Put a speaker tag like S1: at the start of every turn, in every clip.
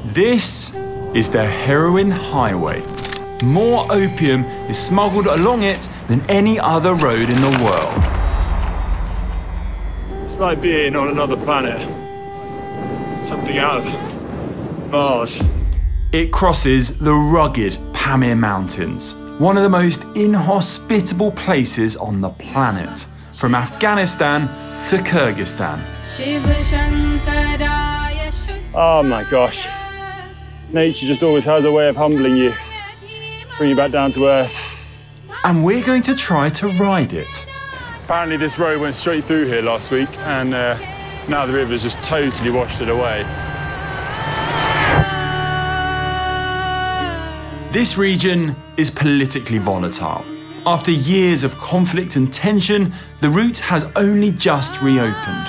S1: This is the Heroin Highway. More opium is smuggled along it than any other road in the world.
S2: It's like being on another planet. Something out of Mars.
S1: It crosses the rugged Pamir Mountains, one of the most inhospitable places on the planet, from Afghanistan to Kyrgyzstan.
S2: Oh my gosh. Nature just always has a way of humbling you, bring you back down to earth.
S1: And we're going to try to ride it.
S2: Apparently this road went straight through here last week, and now the river's just totally washed it away.
S1: This region is politically volatile. After years of conflict and tension, the route has only just reopened.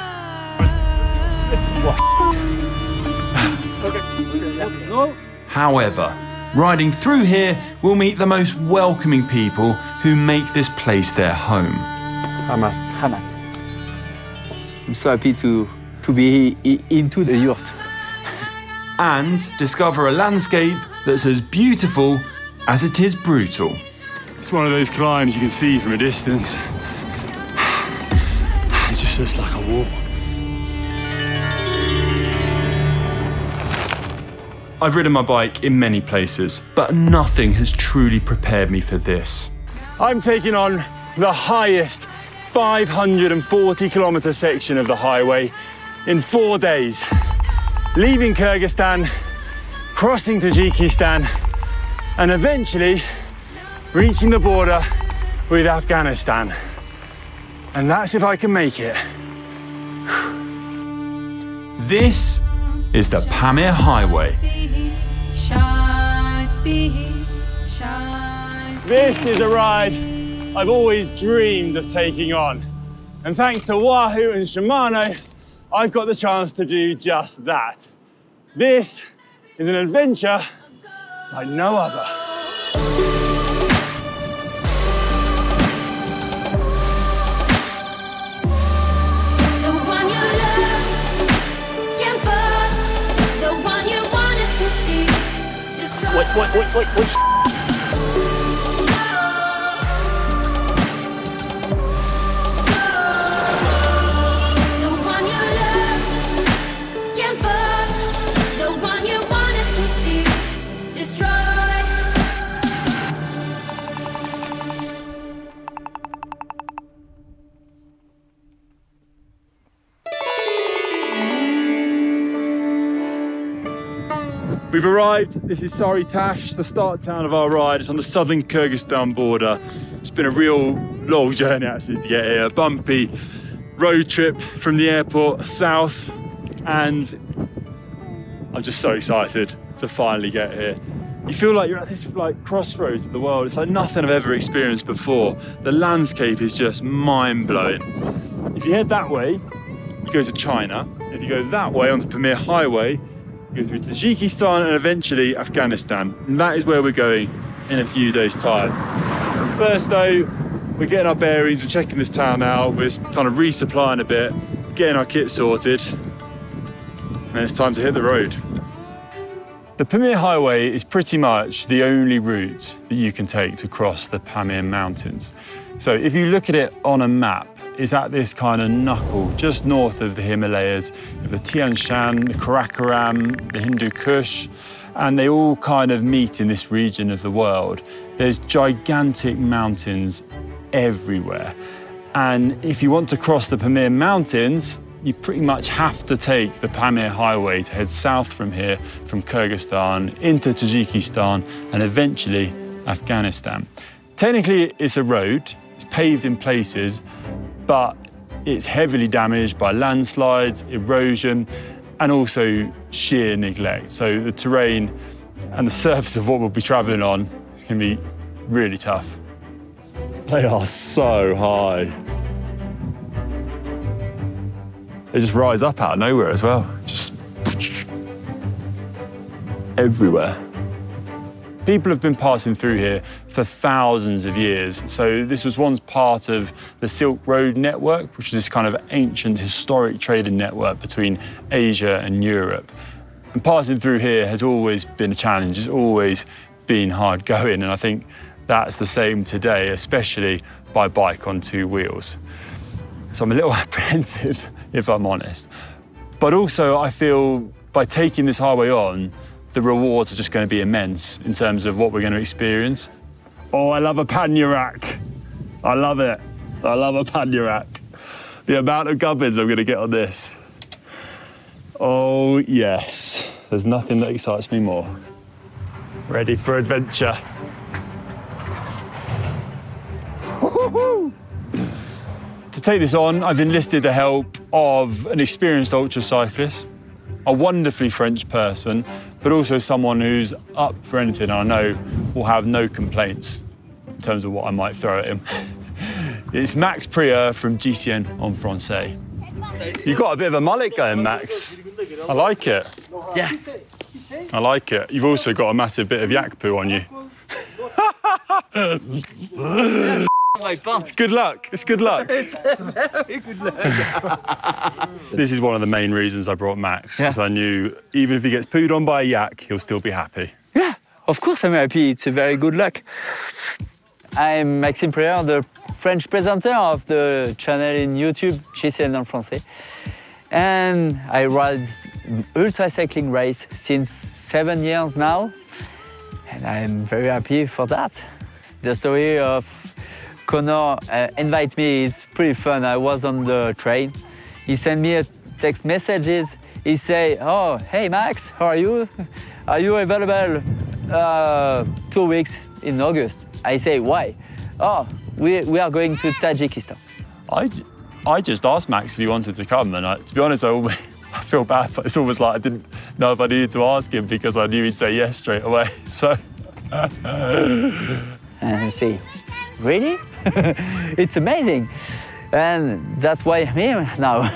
S1: However, riding through here will meet the most welcoming people who make this place their home.
S3: I'm so happy to be into the Yurt.
S1: And discover a landscape that's as beautiful as it is brutal.
S2: It's one of those climbs you can see from a distance. It just looks like a wall.
S1: I've ridden my bike in many places, but nothing has truly prepared me for this.
S2: I'm taking on the highest 540-kilometre section of the highway in 4 days. Leaving Kyrgyzstan, crossing Tajikistan, and eventually reaching the border with Afghanistan. And that's if I can make it.
S1: This is the Pamir Highway.
S2: This is a ride I've always dreamed of taking on. And thanks to Wahoo and Shimano, I've got the chance to do just that. This is an adventure like no other. Wait. We've arrived. This is Sary-Tash, the start town of our ride. It's on the southern Kyrgyzstan border. It's been a real long journey actually to get here. A bumpy road trip from the airport south, and I'm just so excited to finally get here. You feel like you're at this crossroads of the world. It's like nothing I've ever experienced before. The landscape is just mind-blowing. If you head that way, you go to China. If you go that way on the Pamir Highway, go through Tajikistan and eventually Afghanistan. And that is where we're going in a few days' time. First though, we're getting our bearings, we're checking this town out, we're kind of resupplying a bit, getting our kit sorted, and it's time to hit the road. The Pamir Highway is pretty much the only route that you can take to cross the Pamir Mountains. So if you look at it on a map, it's at this kind of knuckle, just north of the Himalayas, of the Tian Shan, the Karakoram, the Hindu Kush, and they all kind of meet in this region of the world. There's gigantic mountains everywhere. And if you want to cross the Pamir Mountains, you pretty much have to take the Pamir Highway to head south from here, from Kyrgyzstan into Tajikistan and eventually Afghanistan. Technically, it's a road, it's paved in places, but it's heavily damaged by landslides, erosion, and also sheer neglect. So the terrain and the surface of what we'll be traveling on is going to be really tough. They are so high. They just rise up out of nowhere as well, just everywhere. People have been passing through here for thousands of years. So this was once part of the Silk Road network, which is this kind of ancient historic trading network between Asia and Europe. And passing through here has always been a challenge. It's always been hard going, and I think that's the same today, especially by bike on two wheels. So I'm a little apprehensive, if I'm honest. But also I feel by taking this highway on, the rewards are just going to be immense in terms of what we're going to experience. Oh, I love a pannier rack. I love it. I love a pannier rack. The amount of gubbins I'm going to get on this. Oh, yes. There's nothing that excites me more. Ready for adventure. To take this on, I've enlisted the help of an experienced ultracyclist, a wonderfully French person, but also someone who's up for anything, and I know will have no complaints in terms of what I might throw at him. It's Max Prieur from GCN en Français. You've got a bit of a mullet going, Max. I like it.
S3: Yeah.
S2: I like it. You've also got a massive bit of yak poo on you. It's good luck. It's good luck.
S3: It's very good luck.
S2: This is one of the main reasons I brought Max, because I knew even if he gets pooed on by a yak, he'll still be happy.
S3: Yeah, of course I'm happy. It's a very good luck. I'm Maxime Prieur, the French presenter of the channel in YouTube, GCN en Français. And I ride ultracycling race since 7 years now. And I'm very happy for that. The story of Conor invite me is pretty fun. I was on the train. He sent me a text messages. He say, "Oh, hey Max, how are you? Are you available 2 weeks in August?" I say, "Why?" "Oh, we are going to Tajikistan."
S2: I just asked Max if he wanted to come, and to be honest, I feel bad, but it's almost like I didn't know if I needed to ask him because I knew he'd say yes straight away. So.
S3: And I say, "Really?" It's amazing. And that's why I'm here now.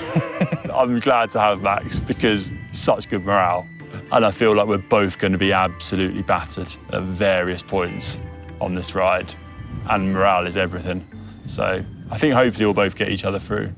S2: I'm glad to have Max because such good morale. And I feel like we're both going to be absolutely battered at various points on this ride. And morale is everything. So I think hopefully we'll both get each other through.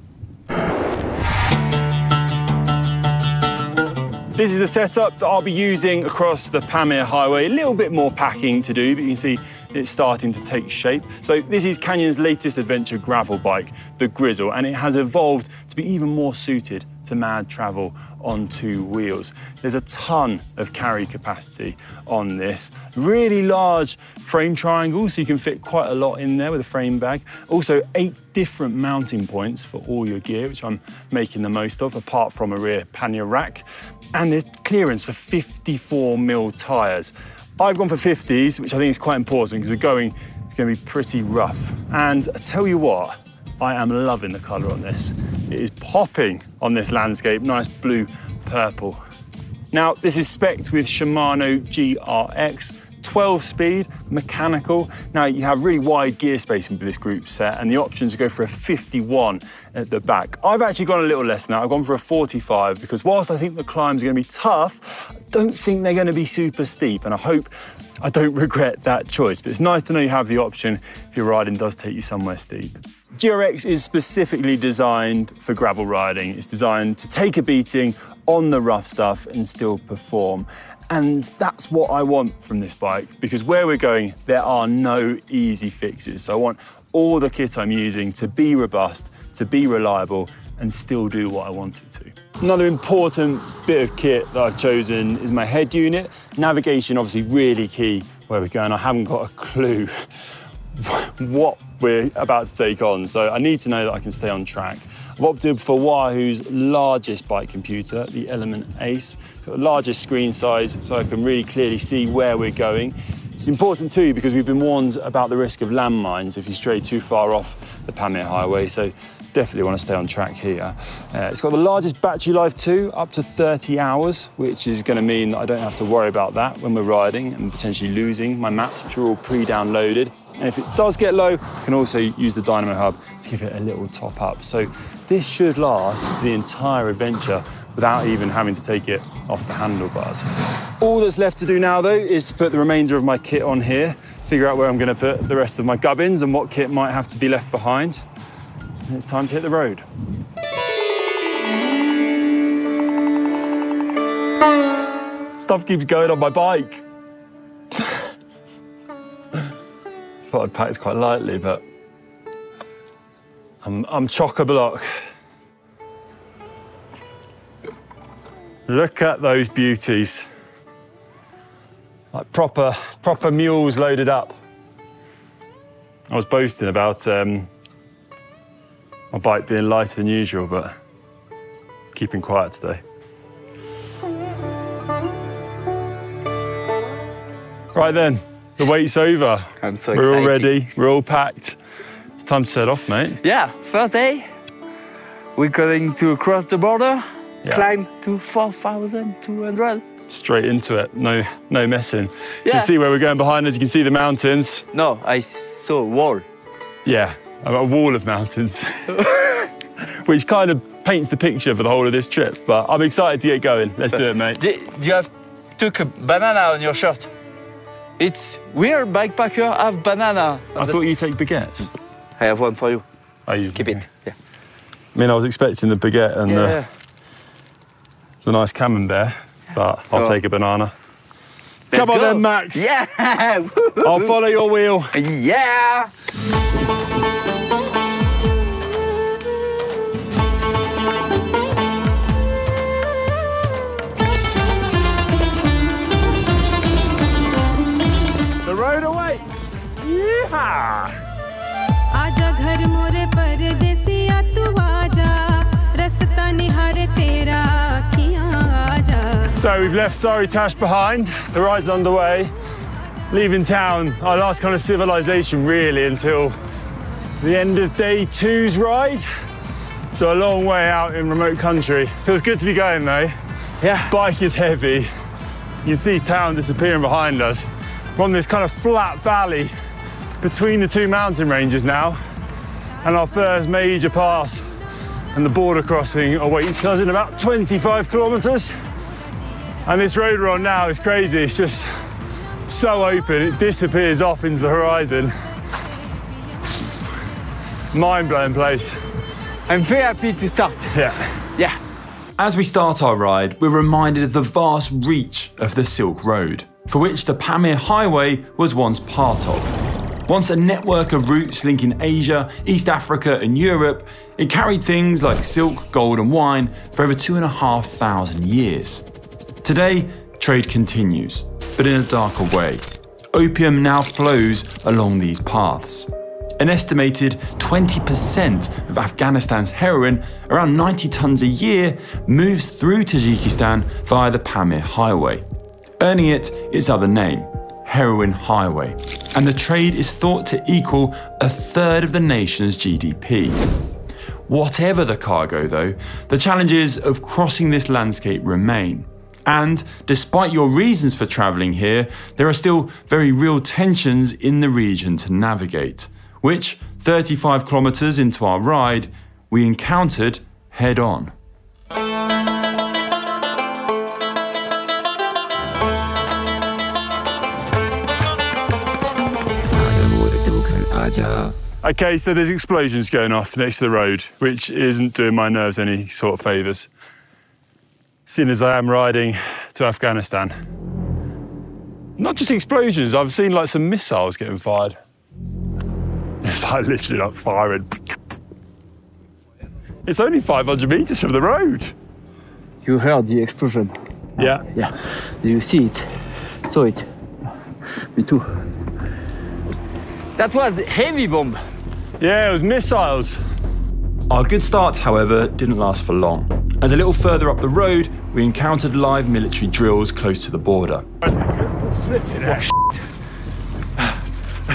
S2: This is the setup that I'll be using across the Pamir Highway. A little bit more packing to do, but you can see it's starting to take shape. So this is Canyon's latest adventure gravel bike, the Grizl, and it has evolved to be even more suited to mad travel on two wheels. There's a ton of carry capacity on this. Really large frame triangle, so you can fit quite a lot in there with a frame bag. Also 8 different mounting points for all your gear, which I'm making the most of, apart from a rear pannier rack. And there's clearance for 54mm tyres. I've gone for 50s, which I think is quite important because it's going to be pretty rough. And I tell you what, I am loving the colour on this. It is popping on this landscape, nice blue purple. Now, this is spec'd with Shimano GRX, 12-speed, mechanical. Now, you have really wide gear spacing for this group set and the option to go for a 51 at the back. I've actually gone a little less now. I've gone for a 45 because whilst I think the climbs are going to be tough, I don't think they're going to be super steep, and I hope I don't regret that choice. But it's nice to know you have the option if your riding does take you somewhere steep. GRX is specifically designed for gravel riding. It's designed to take a beating on the rough stuff and still perform. And that's what I want from this bike, because where we're going, there are no easy fixes. So I want all the kit I'm using to be robust, to be reliable, and still do what I want it to. Another important bit of kit that I've chosen is my head unit. Navigation, obviously, really key where we're going. I haven't got a clue what we're about to take on, so I need to know that I can stay on track. I've opted for Wahoo's largest bike computer, the Elemnt Ace. It's got the largest screen size, so I can really clearly see where we're going. It's important too because we've been warned about the risk of landmines if you stray too far off the Pamir Highway, so definitely want to stay on track here. It's got the largest battery life too, up to 30 hours, which is going to mean that I don't have to worry about that when we're riding and potentially losing my maps, which are all pre-downloaded. And if it does get low, I can also use the Dynamo Hub to give it a little top up. So this should last for the entire adventure without even having to take it off the handlebars. All that's left to do now, though, is to put the remainder of my kit on here, figure out where I'm going to put the rest of my gubbins and what kit might have to be left behind. And it's time to hit the road. Stuff keeps going on my bike. Thought I'd packed quite lightly, but I'm chock-a-block. Look at those beauties. Like proper mules loaded up. I was boasting about my bike being lighter than usual, but keeping quiet today. Right then, the wait's over.
S3: I'm so
S2: excited. We're all
S3: excited.
S2: ready, we're all packed. It's time to set off, mate.
S3: Yeah, first day. We're going to cross the border, climb to 4,200.
S2: Straight into it, no messing.
S3: Yeah.
S2: You can see where we're going behind us, you can see the mountains.
S3: No, I saw a wall.
S2: Yeah, a wall of mountains. Which kind of paints the picture for the whole of this trip, but I'm excited to get going. Let's do it, mate.
S3: Do you have took a banana on your shirt? It's weird, bikepacker have banana.
S2: I thought you take baguettes.
S3: I have one for you.
S2: Oh, you
S3: Keep it, yeah.
S2: I mean, I was expecting the baguette and the nice camembert, but I'll take a banana. Come on then, Max.
S3: Yeah!
S2: I'll follow your wheel.
S3: Yeah!
S2: The road awaits. Yeehaw!
S4: आजा घर मोरे परदेसिया तू आजा रास्ता निहारे तेरा अखियां आजा.
S2: So we've left Sary-Tash behind. The ride's underway. Leaving town, our last kind of civilization really until the end of day 2's ride. So a long way out in remote country. Feels good to be going though.
S3: Yeah.
S2: Bike is heavy. You can see town disappearing behind us. We're on this kind of flat valley between the two mountain ranges now, and our first major pass and the border crossing awaits us in about 25 kilometres. And this road we're on now is crazy. It's just so open, it disappears off into the horizon. Mind-blowing place.
S3: I'm very happy to start.
S2: Yeah.
S3: Yeah.
S1: As we start our ride, we're reminded of the vast reach of the Silk Road, for which the Pamir Highway was once part of. Once a network of routes linking Asia, East Africa and Europe, it carried things like silk, gold and wine for over 2,500 years. Today, trade continues, but in a darker way. Opium now flows along these paths. An estimated 20% of Afghanistan's heroin, around 90 tons a year, moves through Tajikistan via the Pamir Highway, earning it its other name, Heroin Highway, and the trade is thought to equal a third of the nation's GDP. Whatever the cargo though, the challenges of crossing this landscape remain. And despite your reasons for travelling here, there are still very real tensions in the region to navigate, which 35 kilometres into our ride, we encountered head on.
S2: Okay, so there's explosions going off next to the road, which isn't doing my nerves any sort of favours. Seeing as I am riding to Afghanistan. Not just explosions, I've seen like some missiles getting fired. It's like literally like firing. It's only 500 metres from the road.
S3: You heard the explosion?
S2: Yeah.
S3: Yeah. Did you see it? Saw it? Me too. That was heavy bomb.
S2: Yeah, it was missiles.
S1: Our good start, however, didn't last for long. As a little further up the road, we encountered live military drills close to the border.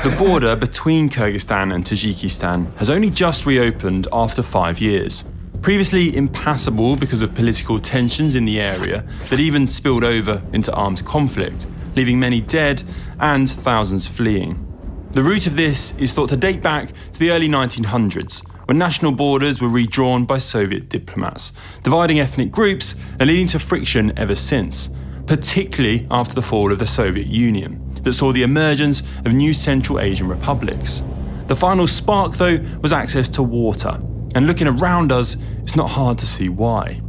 S1: The border between Kyrgyzstan and Tajikistan has only just reopened after 5 years. Previously impassable because of political tensions in the area that even spilled over into armed conflict, leaving many dead and thousands fleeing. The route of this is thought to date back to the early 1900s, when national borders were redrawn by Soviet diplomats, dividing ethnic groups and leading to friction ever since, particularly after the fall of the Soviet Union, that saw the emergence of new Central Asian republics. The final spark, though, was access to water, and looking around us, it's not hard to see why.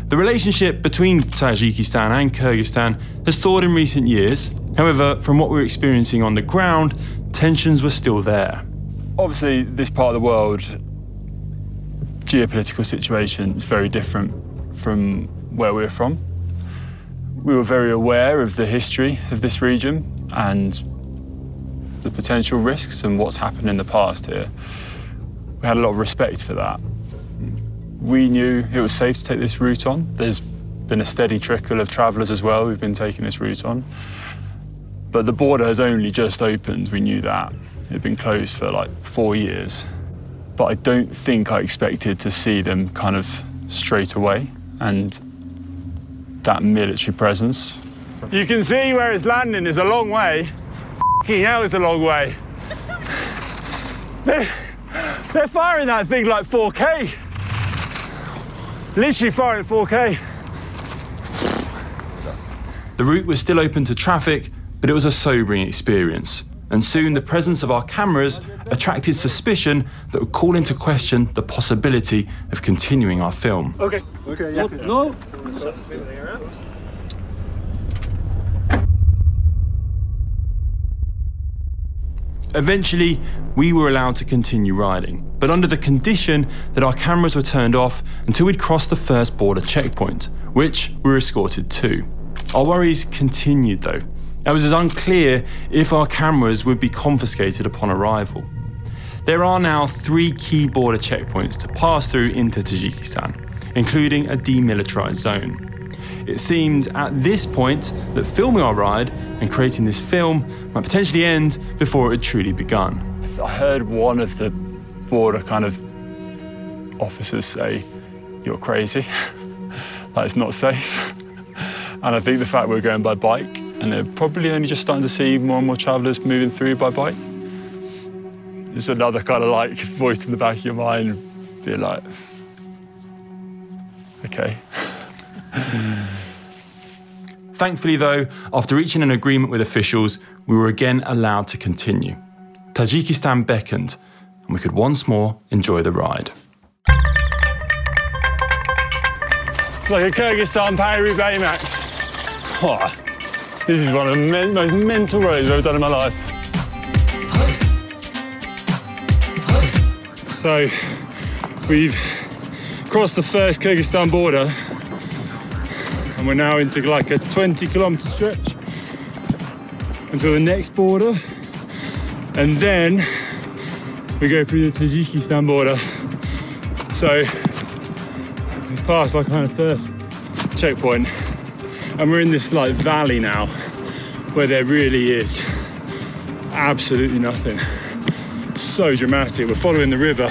S1: The relationship between Tajikistan and Kyrgyzstan has thawed in recent years. However, from what we're experiencing on the ground, tensions were still there.
S2: Obviously, this part of the world, geopolitical situation is very different from where we're from. We were very aware of the history of this region and the potential risks and what's happened in the past here. We had a lot of respect for that. We knew it was safe to take this route on. There's been a steady trickle of travellers as well who've been taking this route on. But the border has only just opened, we knew that. It had been closed for like 4 years. But I don't think I expected to see them kind of straight away, and that military presence. You can see where it's landing is a long way. F***ing hell, it's a long way. They're firing that thing like 4K. Literally firing at 4K.
S1: The route was still open to traffic, but it was a sobering experience. And soon the presence of our cameras attracted suspicion that would call into question the possibility of continuing our film.
S2: Okay. Yeah.
S5: No.
S1: Eventually, we were allowed to continue riding, but under the condition that our cameras were turned off until we'd crossed the first border checkpoint, which we were escorted to. Our worries continued though. It was as unclear if our cameras would be confiscated upon arrival. There are now 3 key border checkpoints to pass through into Tajikistan, including a demilitarized zone. It seemed at this point that filming our ride and creating this film might potentially end before it had truly begun.
S2: I heard one of the border kind of officers say, "You're crazy, like it's not safe." And I think the fact we're going by bike, and they're probably only just starting to see more and more travellers moving through by bike, there's another kind of like voice in the back of your mind, be like, okay.
S1: Thankfully though, after reaching an agreement with officials, we were again allowed to continue. Tajikistan beckoned, and we could once more enjoy the ride.
S2: It's like a Kyrgyzstan Beckons Max. Oh, this is one of the most mental roads I've ever done in my life. So, we've crossed the first Kyrgyzstan border, and we're now into like a 20-kilometre stretch until the next border, and then we go through the Tajikistan border. So we've passed like kind of first checkpoint, and we're in this like valley now where there really is absolutely nothing. So dramatic. We're following the river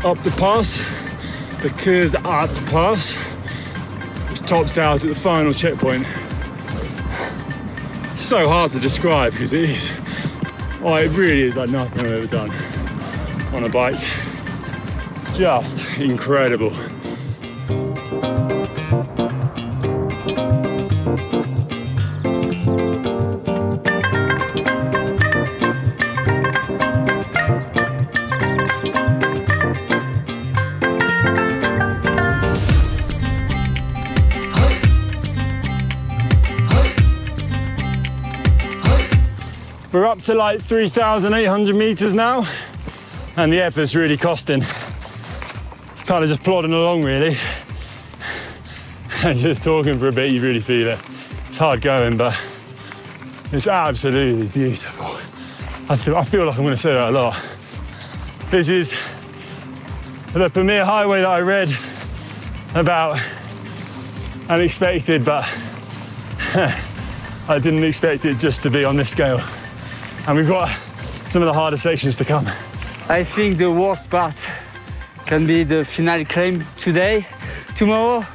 S2: up the pass, the Kyrgyz Pass, which tops out at the final checkpoint. So hard to describe because it is. Oh, it really is like nothing I've ever done on a bike. Just incredible. We're up to like 3,800 meters now, and the effort's really costing. Kind of just plodding along really, and just talking for a bit, you really feel it. It's hard going, but it's absolutely beautiful. I feel like I'm going to say that a lot. This is the Pamir Highway that I read about and expected, but I didn't expect it just to be on this scale. And we've got some of the harder sections to come.
S3: I think the worst part can be the final climb today. Tomorrow,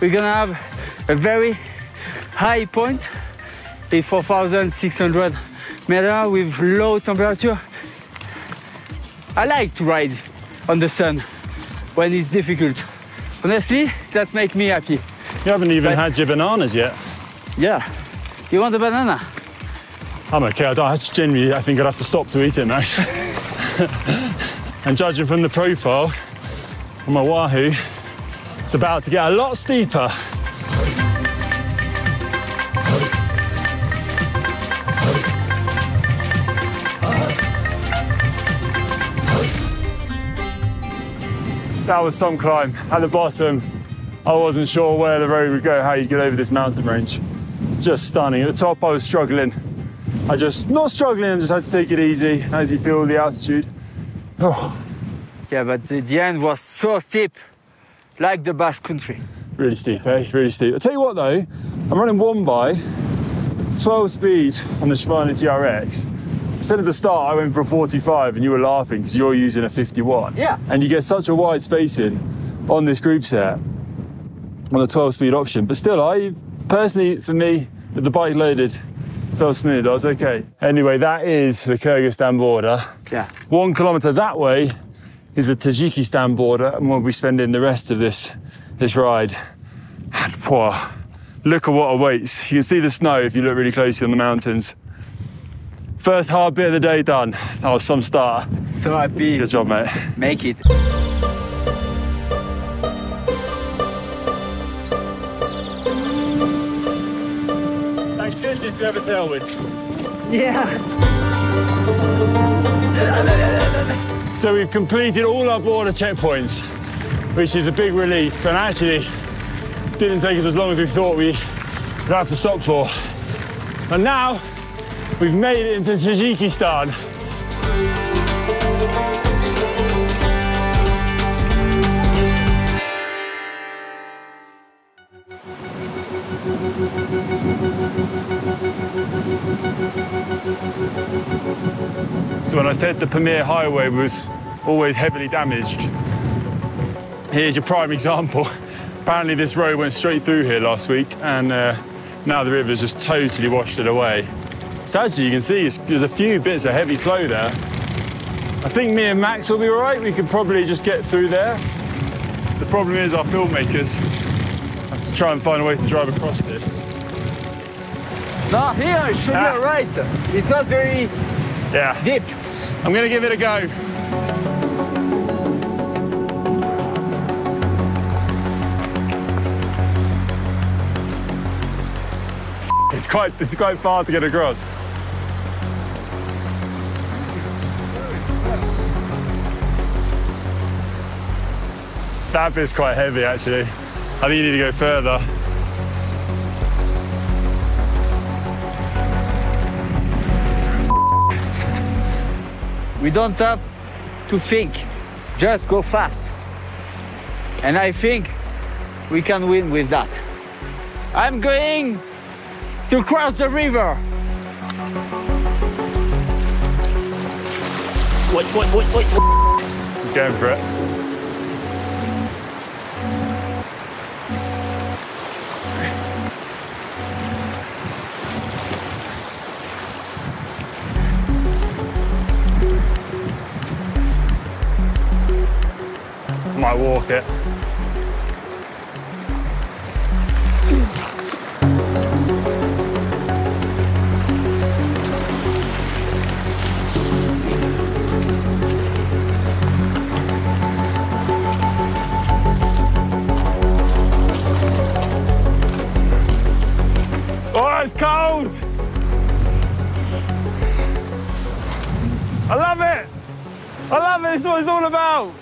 S3: we're gonna have a very high point, it's 4,600 meter with low temperature. I like to ride on the sun when it's difficult. Honestly, that makes me happy.
S2: You haven't even had your bananas yet.
S3: Yeah. You want a banana?
S2: I'm okay. I think I'd have to stop to eat it, Max. And judging from the profile on my Wahoo, it's about to get a lot steeper. That was some climb. At the bottom, I wasn't sure where the road would go, how you'd get over this mountain range. Just stunning. At the top, I was struggling. Not struggling, I just had to take it easy as you feel the altitude. Oh.
S3: Yeah, but the end was so steep, like the Basque country.
S2: Really steep, eh? Really steep. I'll tell you what though, I'm running 1x, 12 speed on the Shimano GRX. Instead of the start, I went for a 45 and you were laughing because you're using a 51.
S3: Yeah.
S2: And you get such a wide spacing on this group set on the 12 speed option. But still, personally, for me, with the bike loaded, felt smooth, I was okay. Anyway, that is the Kyrgyzstan border.
S3: Yeah.
S2: 1 kilometre that way is the Tajikistan border, and we'll be spending the rest of this ride. And, whoa, look at what awaits. You can see the snow if you look really closely on the mountains. First hard bit of the day done. That was some start.
S3: So happy.
S2: Good job, mate.
S3: Make it.
S2: Thank goodness we have a tailwind.
S3: Yeah.
S2: So we've completed all our border checkpoints, which is a big relief, and actually didn't take us as long as we thought we'd have to stop for. And now we've made it into Tajikistan. So when I said the Pamir Highway was always heavily damaged, here's your prime example. Apparently this road went straight through here last week, and now the river's just totally washed it away. So as you can see, there's a few bits of heavy flow there. I think me and Max will be all right. We could probably just get through there. The problem is our filmmakers have to try and find a way to drive across this.
S3: No, here it should be all right. It's not very deep.
S2: I'm gonna give it a go. It's quite far to get across. That bit's quite heavy, actually. I think you need to go further.
S3: We don't have to think, just go fast. And I think we can win with that. I'm going to cross the river.
S2: Wait. He's going for it. Might walk it. Oh, it's cold! I love it! I love it, it's what it's all about!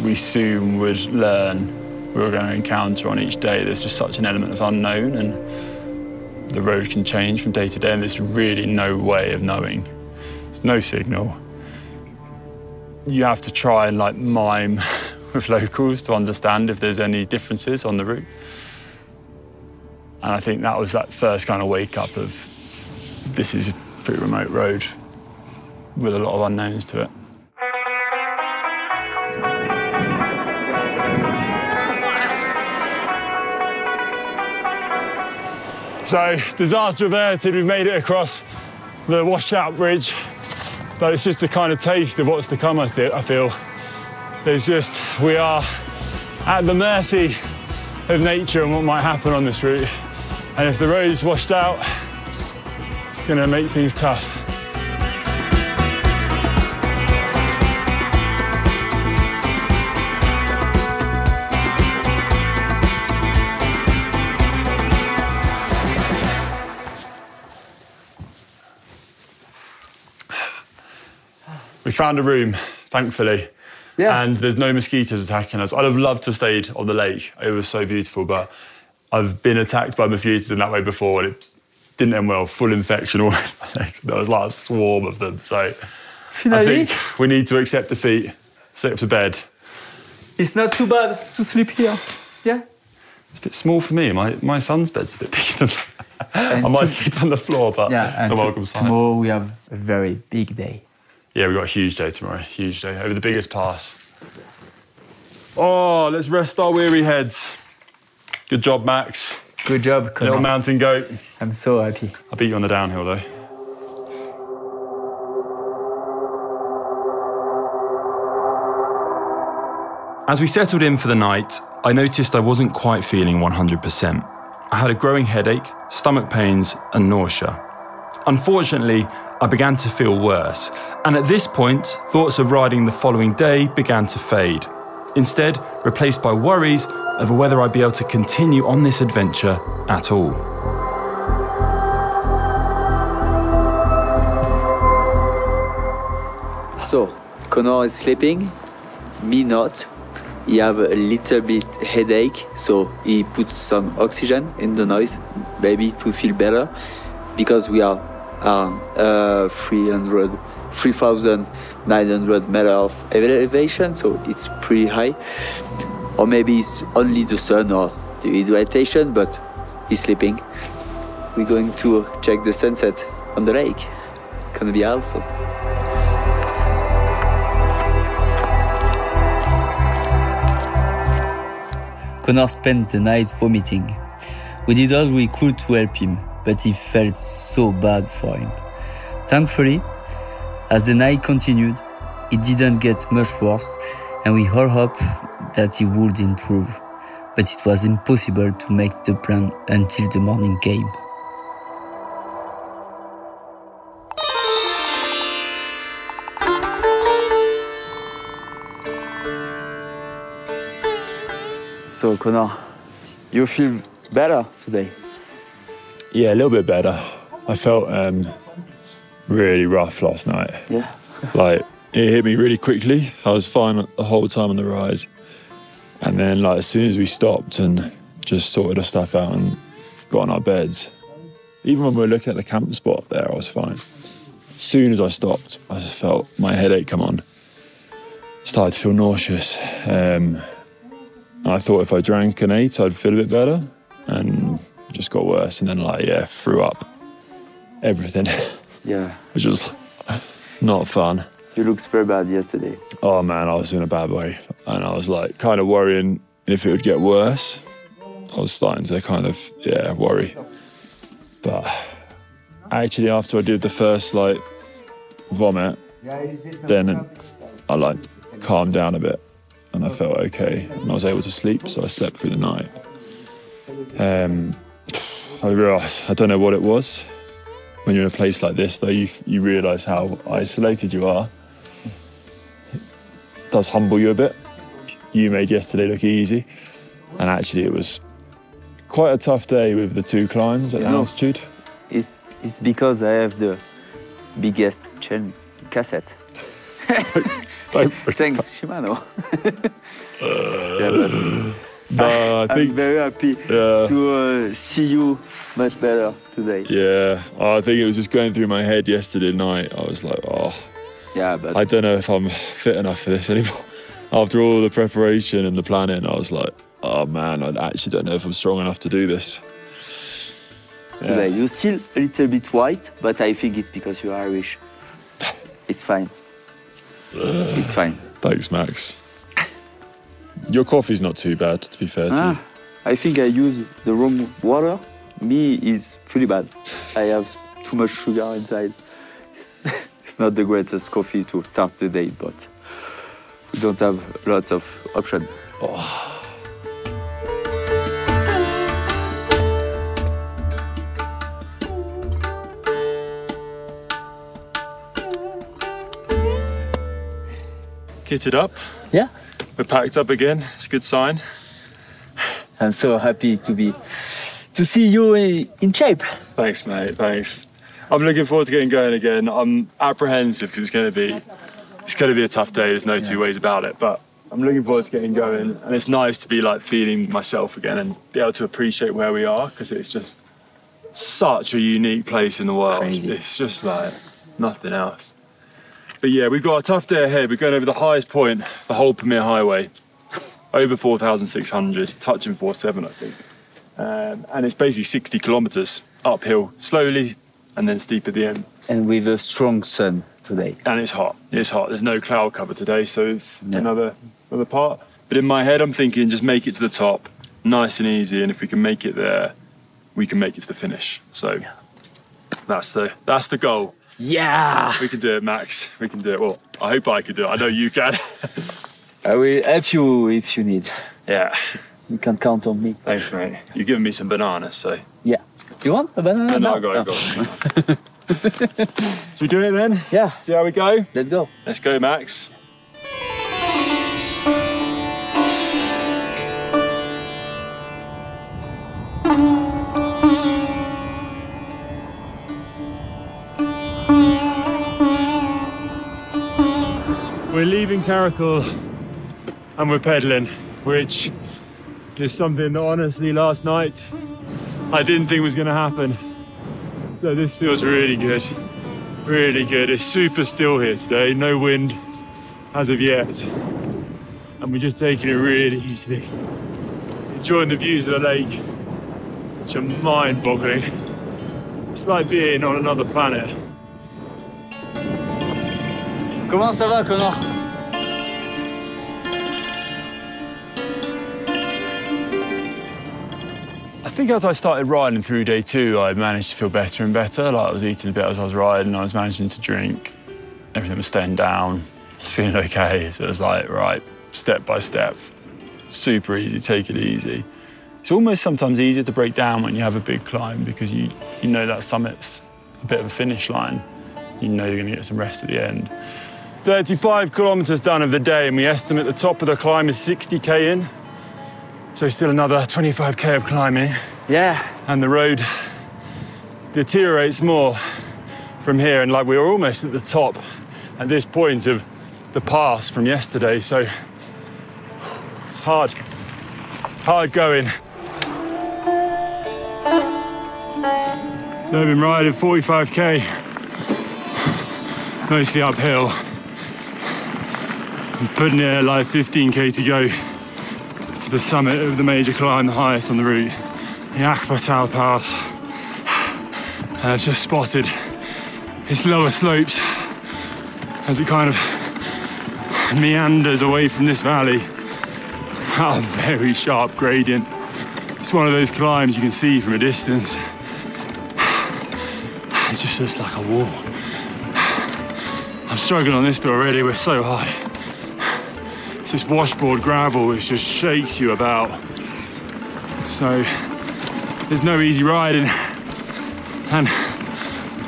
S2: We soon would learn we were going to encounter on each day. There's just such an element of unknown, and the road can change from day to day, and there's really no way of knowing. There's no signal. You have to try and like mime with locals to understand if there's any differences on the route. And I think that was that first kind of wake up of this is a pretty remote road with a lot of unknowns to it. So, disaster averted, we've made it across the washed-out bridge, but it's just a kind of taste of what's to come, I feel. We are at the mercy of nature and what might happen on this route. And if the road is washed out, it's going to make things tough. We found a room, thankfully, and there's no mosquitoes attacking us. I'd have loved to have stayed on the lake. It was so beautiful, but I've been attacked by mosquitoes in that way before, and it didn't end well. Full infection all over my legs. There was like a swarm of them. So I think we need to accept defeat, sit up to bed.
S3: It's not too bad to sleep here. Yeah.
S2: It's a bit small for me. My son's bed's a bit bigger than that. I might sleep on the floor, but it's a welcome sight.
S3: Tomorrow we have a very big day.
S2: Yeah, we've got a huge day tomorrow, huge day, over the biggest pass. Oh, let's rest our weary heads. Good job, Max.
S3: Good job, Conor.
S2: Little mountain goat.
S3: I'm so happy.
S2: I beat you on the downhill, though.
S1: As we settled in for the night, I noticed I wasn't quite feeling 100%. I had a growing headache, stomach pains, and nausea. Unfortunately, I began to feel worse, and at this point, thoughts of riding the following day began to fade, instead replaced by worries over whether I'd be able to continue on this adventure at all.
S5: So, Conor is sleeping, me not. He have a little bit headache, so he put some oxygen in the noise, maybe to feel better, because we are 3,900 meters of elevation, so it's pretty high. Or maybe it's only the sun or the hydration, but he's sleeping. We're going to check the sunset on the lake. It's gonna be awesome.
S6: Conor spent the night vomiting. We did all we could to help him, but it felt so bad for him. Thankfully, as the night continued, it didn't get much worse, and we all hoped that he would improve. But it was impossible to make the plan until the morning came.
S5: So, Conor, you feel better today?
S2: Yeah, a little bit better. I felt really rough last night.
S5: Yeah.
S2: Like, it hit me really quickly. I was fine the whole time on the ride. And then, like, as soon as we stopped and just sorted our stuff out and got on our beds, even when we were looking at the camp spot there, I was fine. As soon as I stopped, I just felt my headache come on. Started to feel nauseous. I thought if I drank and ate, I'd feel a bit better. And it just got worse. And then, like, yeah, threw up everything.
S5: Yeah.
S2: Which was not fun.
S5: You looked very bad yesterday.
S2: Oh man, I was in a bad way. And I was like kind of worrying if it would get worse. I was starting to kind of, worry. But actually after I did the first like vomit, then I like calmed down a bit and I felt okay. And I was able to sleep, so I slept through the night. I realised, I don't know what it was. When you're in a place like this though, you realise how isolated you are. It does humble you a bit. You made yesterday look easy, and actually it was quite a tough day with the 2 climbs at altitude.
S5: It's because I have the biggest chain cassette. Thanks, Shimano.
S2: I think,
S5: I'm very happy to see you much better today.
S2: Yeah, I think it was just going through my head yesterday night. I was like, oh,
S5: yeah, but
S2: I don't know if I'm fit enough for this anymore. After all the preparation and the planning, I was like, oh man, I actually don't know if I'm strong enough to do this. Yeah.
S6: Today, you're still a little bit white, but I think it's because you're Irish. It's fine. It's fine.
S2: Thanks, Max. Your coffee's not too bad, to be fair to you.
S6: I think I use the wrong water. Me is pretty bad. I have too much sugar inside. It's not the greatest coffee to start the day, but we don't have a lot of options.
S2: Oh. Kitted up.
S3: Yeah.
S2: We're packed up again. It's a good sign.
S3: I'm so happy to see you in shape.
S2: Thanks, mate. Thanks. I'm looking forward to getting going again. I'm apprehensive because it's going to be a tough day. There's no two ways about it. But I'm looking forward to getting going, and it's nice to be like feeling myself again and be able to appreciate where we are, because it's just such a unique place in the world.
S3: Crazy.
S2: It's just like nothing else. But yeah, we've got a tough day ahead. We're going over the highest point, the whole Pamir Highway, over 4,600, touching 4,700, I think. And it's basically 60 kilometres uphill, slowly, and then steep at the end.
S3: And with a strong sun today.
S2: And it's hot. It's hot. There's no cloud cover today, so it's another part. But in my head, I'm thinking just make it to the top, nice and easy. And if we can make it there, we can make it to the finish. So that's the goal.
S3: Yeah!
S2: We can do it, Max. We can do it. Well, I hope I can do it. I know you can.
S3: I will help you if you need.
S2: Yeah.
S3: You can count on me.
S2: Thanks, mate. You've given me some bananas, so.
S3: Yeah. Do you want a banana?
S2: No, I got it. Should we do it then?
S3: Yeah.
S2: See how we go?
S3: Let's go.
S2: Let's go, Max. We're leaving Qarokul and we're pedaling, which is something that honestly last night I didn't think was going to happen. So this feels really good, really good. It's super still here today, no wind as of yet. And we're just taking it really easily, enjoying the views of the lake, which are mind-boggling. It's like being on another planet.
S3: Comment ça va, Conor?
S1: I think as I started riding through day 2, I managed to feel better and better. Like I was eating a bit as I was riding, I was managing to drink. Everything was staying down. I was feeling okay. So it was like, right, step by step. Super easy, take it easy. It's almost sometimes easier to break down when you have a big climb, because you know that summit's a bit of a finish line. You know you're going to get some rest at the end. 35 kilometres done of the day, and we estimate the top of the climb is 60k in. So still another 25k of climbing.
S3: Yeah.
S1: And the road deteriorates more from here, and like we were almost at the top at this point of the pass from yesterday, so it's hard going. So I've been riding 45k, mostly uphill. I'm putting it at like 15k to go to the summit of the major climb, the highest on the route, the Akbatal Pass. And I've just spotted its lower slopes as it kind of meanders away from this valley at a very sharp gradient. It's one of those climbs you can see from a distance. It just looks like a wall. I'm struggling on this bit already, we're so high. It's this washboard gravel which just shakes you about. So there's no easy riding. And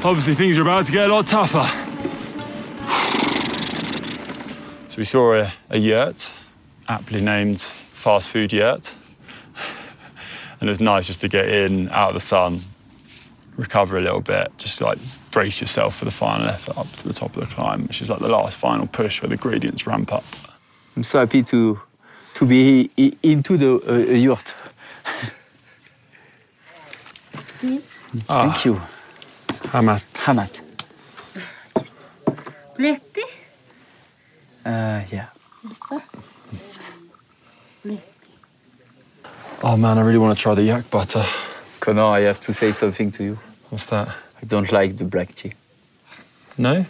S1: obviously things are about to get a lot tougher. So we saw a yurt, aptly named fast food yurt. And it was nice just to get in, out of the sun, recover a little bit, just like brace yourself for the final effort up to the top of the climb, which is like the last final push where the gradients ramp up.
S3: I'm so happy to be into the yurt.
S4: Please.
S3: Thank you.
S1: Hamat.
S3: Hamat.
S4: Breathtaking.
S3: Yeah.
S4: So.
S2: Oh man, I really want to try the yak butter.
S3: Conor, I have to say something to you.
S2: What's that?
S3: I don't like the black tea.
S2: No?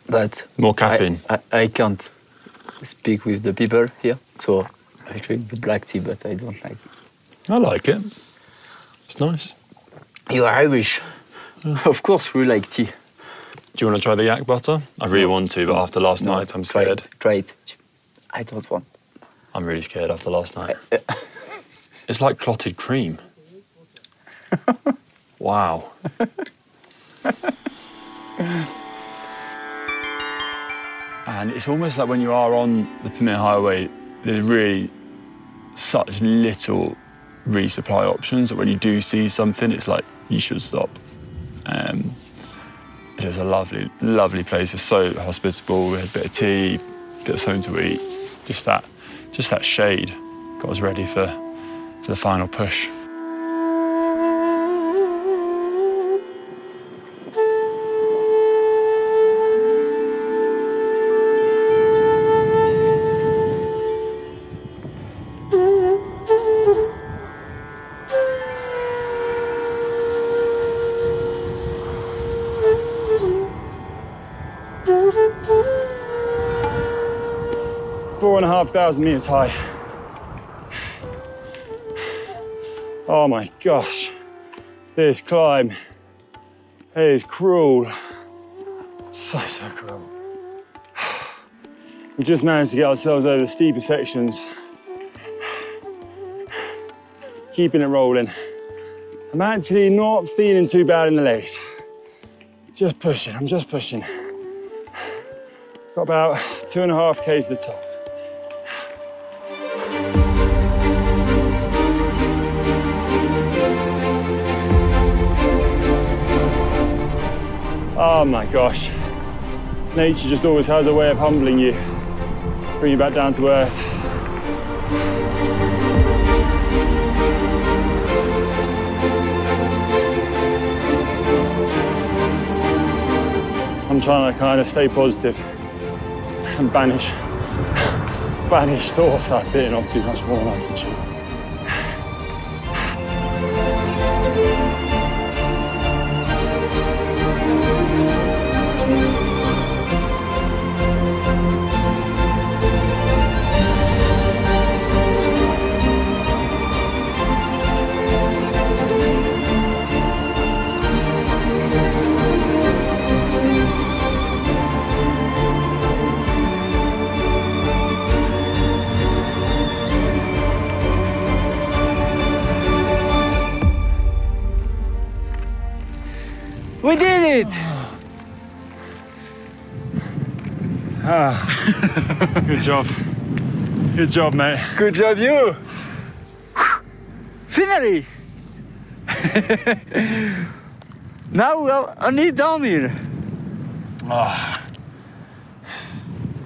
S3: But
S2: More caffeine.
S3: I can't speak with the people here, so I drink the black tea, but I don't like it.
S2: I like it. It's nice.
S3: You're Irish. Of course we like tea.
S2: Do you want to try the yak butter? I really want to, but after last night, I'm scared.
S3: Try it. I don't want.
S2: I'm really scared after last night. It's like clotted cream. Wow. And it's almost like when you are on the Pamir Highway, there's really such little resupply options that when you do see something, it's like you should stop. But it was a lovely, lovely place. It's so hospitable. We had a bit of tea, a bit of something to eat. Just that shade got us ready for the final push. Four and a half thousand meters high. Oh my gosh, this climb is cruel. So cruel. We just managed to get ourselves over the steeper sections. Keeping it rolling. I'm actually not feeling too bad in the legs. Just pushing, I'm just pushing. Got about 2.5 k's to the top. Oh my gosh. Nature just always has a way of humbling you, bring you back down to earth. I'm trying to kind of stay positive and banish thoughts that I've bitten off too much more than I can chew.
S3: We did it!
S2: Good job. Good job, mate.
S3: Good job, you! Finally! Now we're only downhill.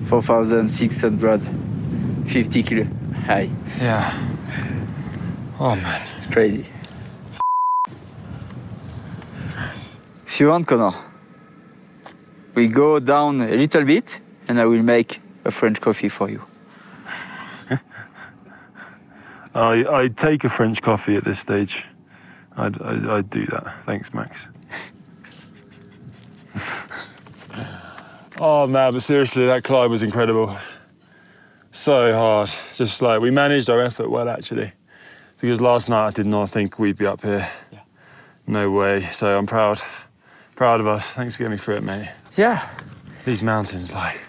S3: 4,650 kilo high.
S2: Yeah. Oh man.
S3: It's crazy. If you want, Conor, we go down a little bit and I will make a French coffee for you.
S2: I'd take a French coffee at this stage. I'd do that. Thanks, Max. Oh man, but seriously, that climb was incredible. So hard. Just like, we managed our effort well, actually. Because last night I did not think we'd be up here. Yeah. No way. So I'm proud of us. Thanks for getting me through it, mate.
S3: Yeah.
S2: These mountains, like,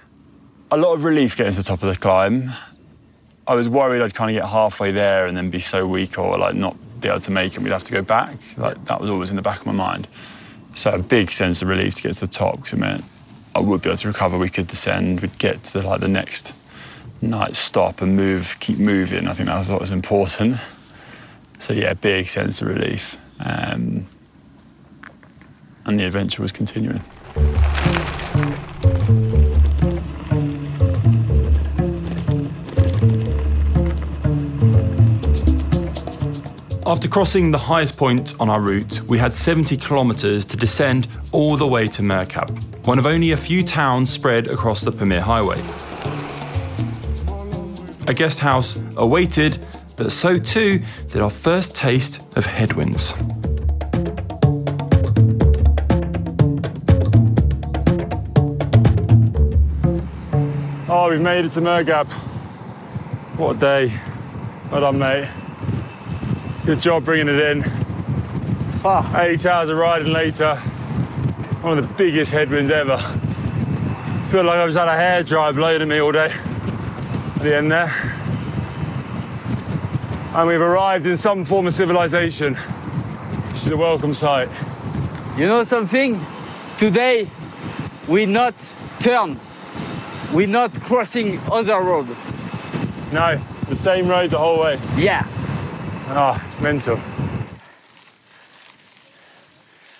S2: a lot of relief getting to the top of the climb. I was worried I'd kind of get halfway there and then be so weak or like not be able to make it. We'd have to go back. Like, that was always in the back of my mind. So a big sense of relief to get to the top, because it meant I would be able to recover. We could descend. We'd get to the next night stop and keep moving. I think that was what was important. So yeah, big sense of relief. And the adventure was continuing. After crossing the highest point on our route, we had 70 kilometres to descend all the way to Murghob, one of only a few towns spread across the Pamir Highway.
S1: a guest house awaited, but so too did our first taste of Headwinds.
S2: Oh, we've made it to Murghob. What a day. Well done, mate. Good job bringing it in. 8 hours of riding later. One of the biggest headwinds ever. Feel like I just had a hairdryer blowing at me all day at the end there. And we've arrived in some form of civilization, which is a welcome sight.
S3: You know something? Today, we not turn. We're not crossing other road.
S2: No, the same road the whole way.
S3: Yeah.
S2: Oh, it's mental.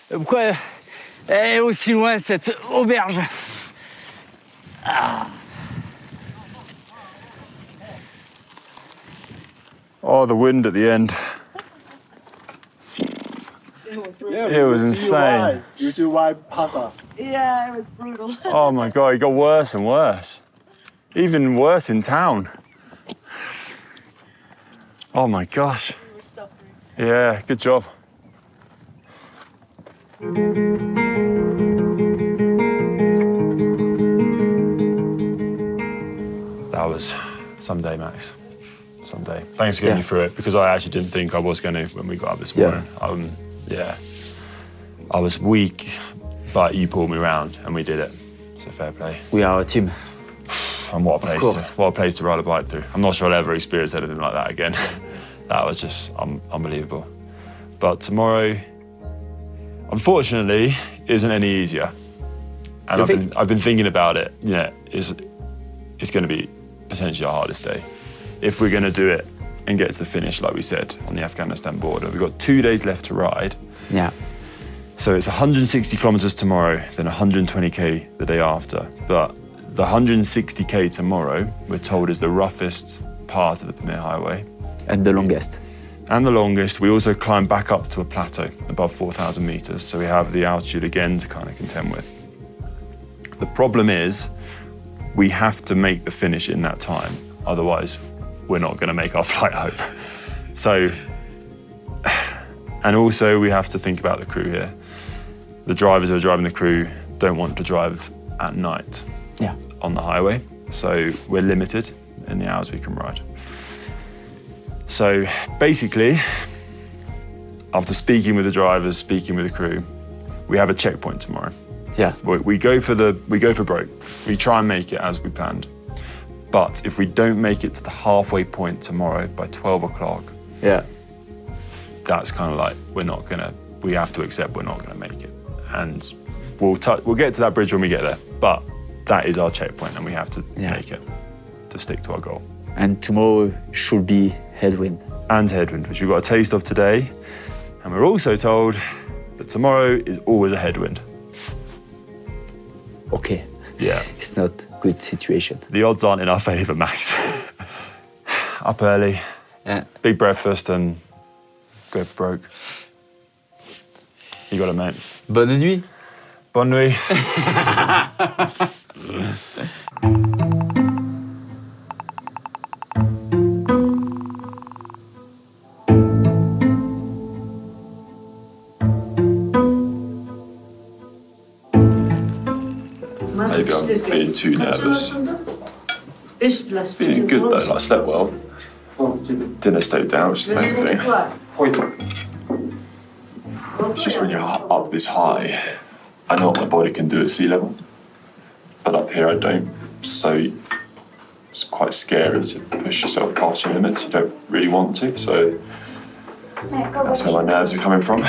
S3: Pourquoi est aussi loin cette auberge?
S2: Oh, the wind at the end. It was insane.
S7: You see why pass us?
S8: Yeah, it was brutal.
S2: Oh my God, it got worse and worse. Even worse in town. Oh my gosh.
S8: We were suffering.
S2: Yeah, good job. That was someday, Max. Someday. Thanks for getting me through it, because I actually didn't think I was going to when we got up this morning. Yeah. I was weak, but you pulled me around and we did it. So fair play.
S6: We are a team.
S2: And what a place to ride a bike through. I'm not sure I'll ever experience anything like that again. That was just unbelievable. But tomorrow, unfortunately, isn't any easier. And I've been thinking about it. Yeah, it's going to be potentially our hardest day. If we're going to do it and get to the finish, like we said, on the Afghanistan border. We've got 2 days left to ride.
S6: Yeah.
S2: So it's 160 kilometers tomorrow, then 120k the day after. But the 160k tomorrow, we're told, is the roughest part of the Pamir Highway.
S6: And the longest.
S2: And the longest. We also climb back up to a plateau above 4,000 meters. So we have the altitude again to kind of contend with. The problem is, we have to make the finish in that time. Otherwise, we're not going to make our flight home. So, and also we have to think about the crew here. The drivers who are driving the crew don't want to drive at night on the highway. So we're limited in the hours we can ride. So basically, after speaking with the drivers, speaking with the crew, we have a checkpoint tomorrow.
S6: Yeah.
S2: We go for broke. We try and make it as we planned. But if we don't make it to the halfway point tomorrow by 12 o'clock, that's kind of like, we have to accept we're not gonna make it. And we'll get to that bridge when we get there. But that is our checkpoint and we have to make it to stick to our goal.
S6: And tomorrow should be headwind.
S2: And headwind, which we've got a taste of today. And we're also told that tomorrow is always a headwind.
S6: Okay.
S2: Yeah.
S6: It's not a good situation.
S2: The odds aren't in our favour, Max. Up early, big breakfast and go for broke. You got it, mate.
S6: Bonne nuit.
S2: Bonne nuit. Maybe I'm being too nervous. Feeling good though, like I slept well. Dinner stayed down, which is the main thing. It's just when you're up this high, I know what my body can do at sea level, but up here I don't. So it's quite scary to push yourself past your limits. You don't really want to, so that's where my nerves are coming from.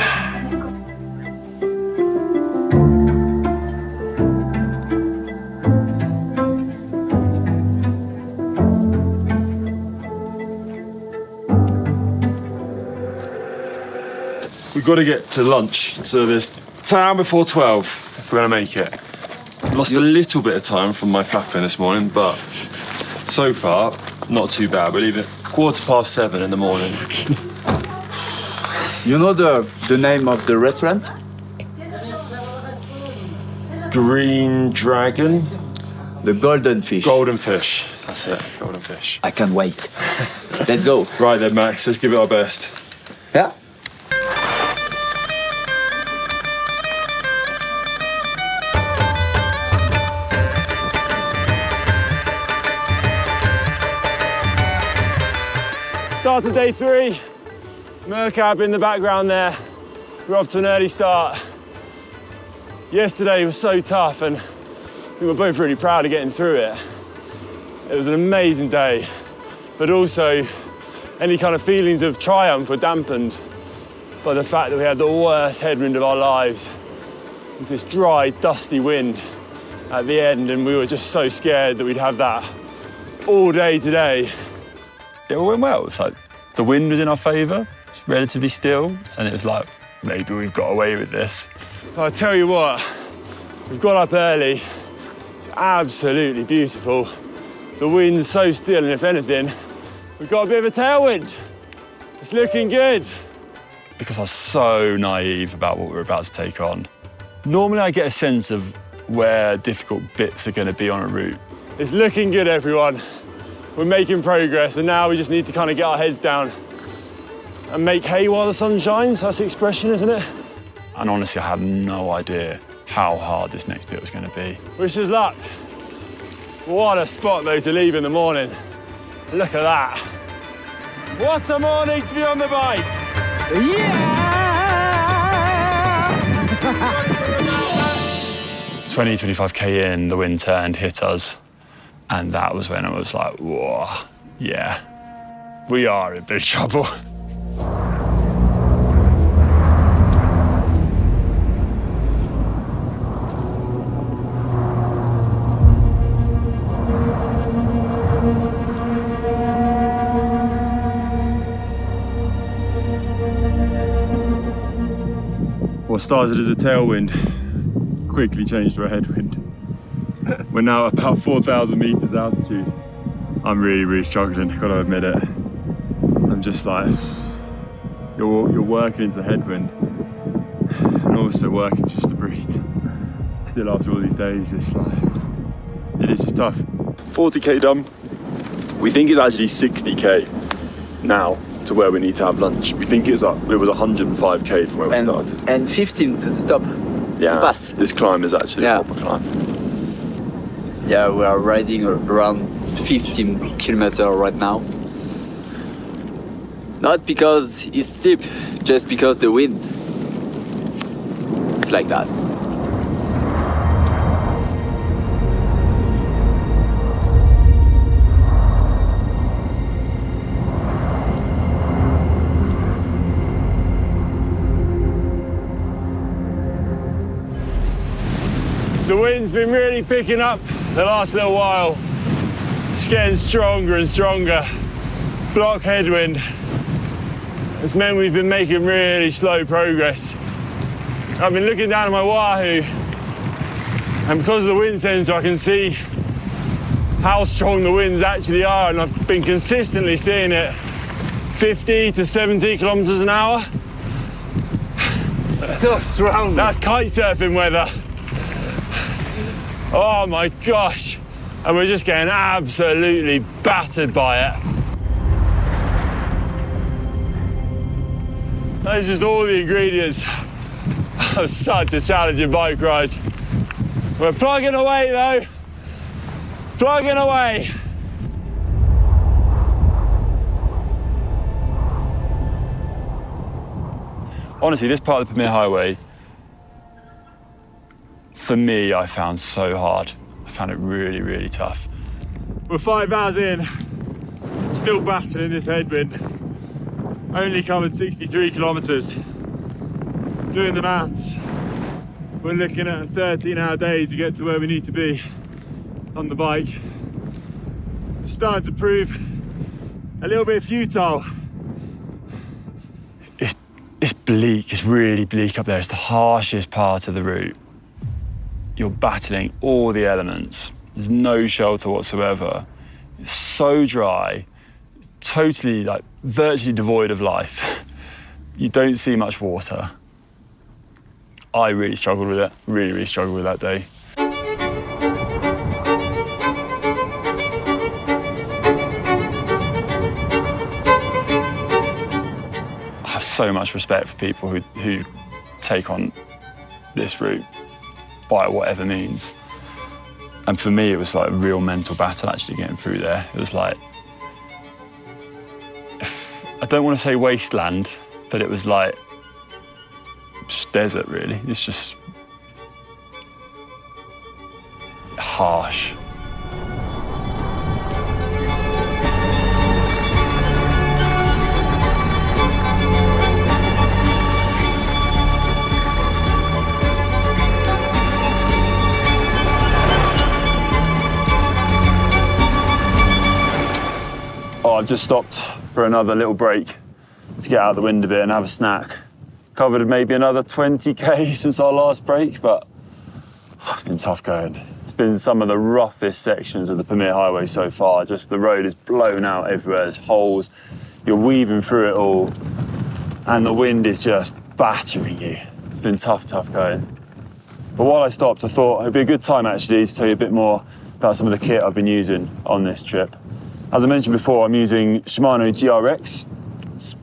S2: We've got to get to lunch, so there's town before 12 if we're going to make it. Lost a little bit of time from my faffing this morning, but so far, not too bad. We'll leave it 7:15 in the morning.
S7: You know the name of the restaurant?
S2: Green Dragon?
S7: The Golden Fish.
S2: Golden Fish, That's it, golden fish.
S5: I can't wait. Let's go.
S2: Right then, Max, let's give it our best.
S5: Yeah.
S2: Start of day 3. Murghob in the background there. We're off to an early start. Yesterday was so tough and I think we're both really proud of getting through it. It was an amazing day, but also any kind of feelings of triumph were dampened by the fact that we had the worst headwind of our lives. It was this dry, dusty wind at the end, and we were just so scared that we'd have that all day today. It all went well. It's like the wind was in our favour, it's relatively still, and it was like, maybe we've got away with this. I'll tell you what, we've got up early. It's absolutely beautiful. The wind's so still, and if anything, we've got a bit of a tailwind. It's looking good. Because I was so naive about what we were about to take on. Normally I get a sense of where difficult bits are going to be on a route. It's looking good, everyone. We're making progress, and now we just need to kind of get our heads down and make hay while the sun shines. That's the expression, isn't it? And honestly, I had no idea how hard this next bit was going to be. Wish us luck. What a spot, though, to leave in the morning. Look at that. What a morning to be on the bike. Yeah! 20, 25K in, the wind turned, hit us. And that was when I was like, whoa, yeah, we are in big trouble. What started as a tailwind quickly changed to a headwind. We're now at about 4,000 meters altitude. I'm really struggling, gotta admit it. I'm just like, you're working into the headwind and also working just to breathe. Still after all these days, it's like, it is just tough. 40K done. We think it's actually 60K now to where we need to have lunch. We think it was 105K from where we started.
S5: And 15 to the top.
S2: Yeah,
S5: the pass.
S2: This climb is actually a proper climb.
S5: Yeah, we are riding around 15 kilometers right now. Not because it's steep, just because the wind. It's like that.
S2: The wind's been really picking up the last little while. It's getting stronger and stronger. Block headwind. It's meant we've been making really slow progress. I've been looking down at my Wahoo, and because of the wind sensor, I can see how strong the winds actually are, and I've been consistently seeing it 50 to 70 kilometers an hour.
S5: So strong.
S2: That's kite surfing weather. Oh my gosh. And we're just getting absolutely battered by it. That's just all the ingredients of such a challenging bike ride. We're plugging away though. Plugging away. Honestly, this part of the Pamir Highway, for me, I found so hard. I found it really tough. We're 5 hours in, still battling this headwind. Only covered 63 kilometers. Doing the maths, we're looking at a 13-hour day to get to where we need to be on the bike. It's starting to prove a little bit futile. It's bleak, it's really bleak up there. It's the harshest part of the route. You're battling all the elements. There's no shelter whatsoever. It's so dry, it's totally, like, virtually devoid of life. You don't see much water. I really struggled with it, really struggled with that day. so much respect for people who take on this route by whatever means. And for me, it was like a real mental battle actually getting through there. It was like, I don't want to say wasteland, but it was like just desert really. It's just harsh. Oh, I've just stopped for another little break to get out of the wind a bit and have a snack. Covered maybe another 20k since our last break, but it's been tough going. It's been some of the roughest sections of the Pamir Highway so far. Just the road is blown out everywhere, there's holes, you're weaving through it all, and the wind is just battering you. It's been tough going. But while I stopped, I thought it'd be a good time actually to tell you a bit more about some of the kit I've been using on this trip. As I mentioned before, I'm using Shimano GRX,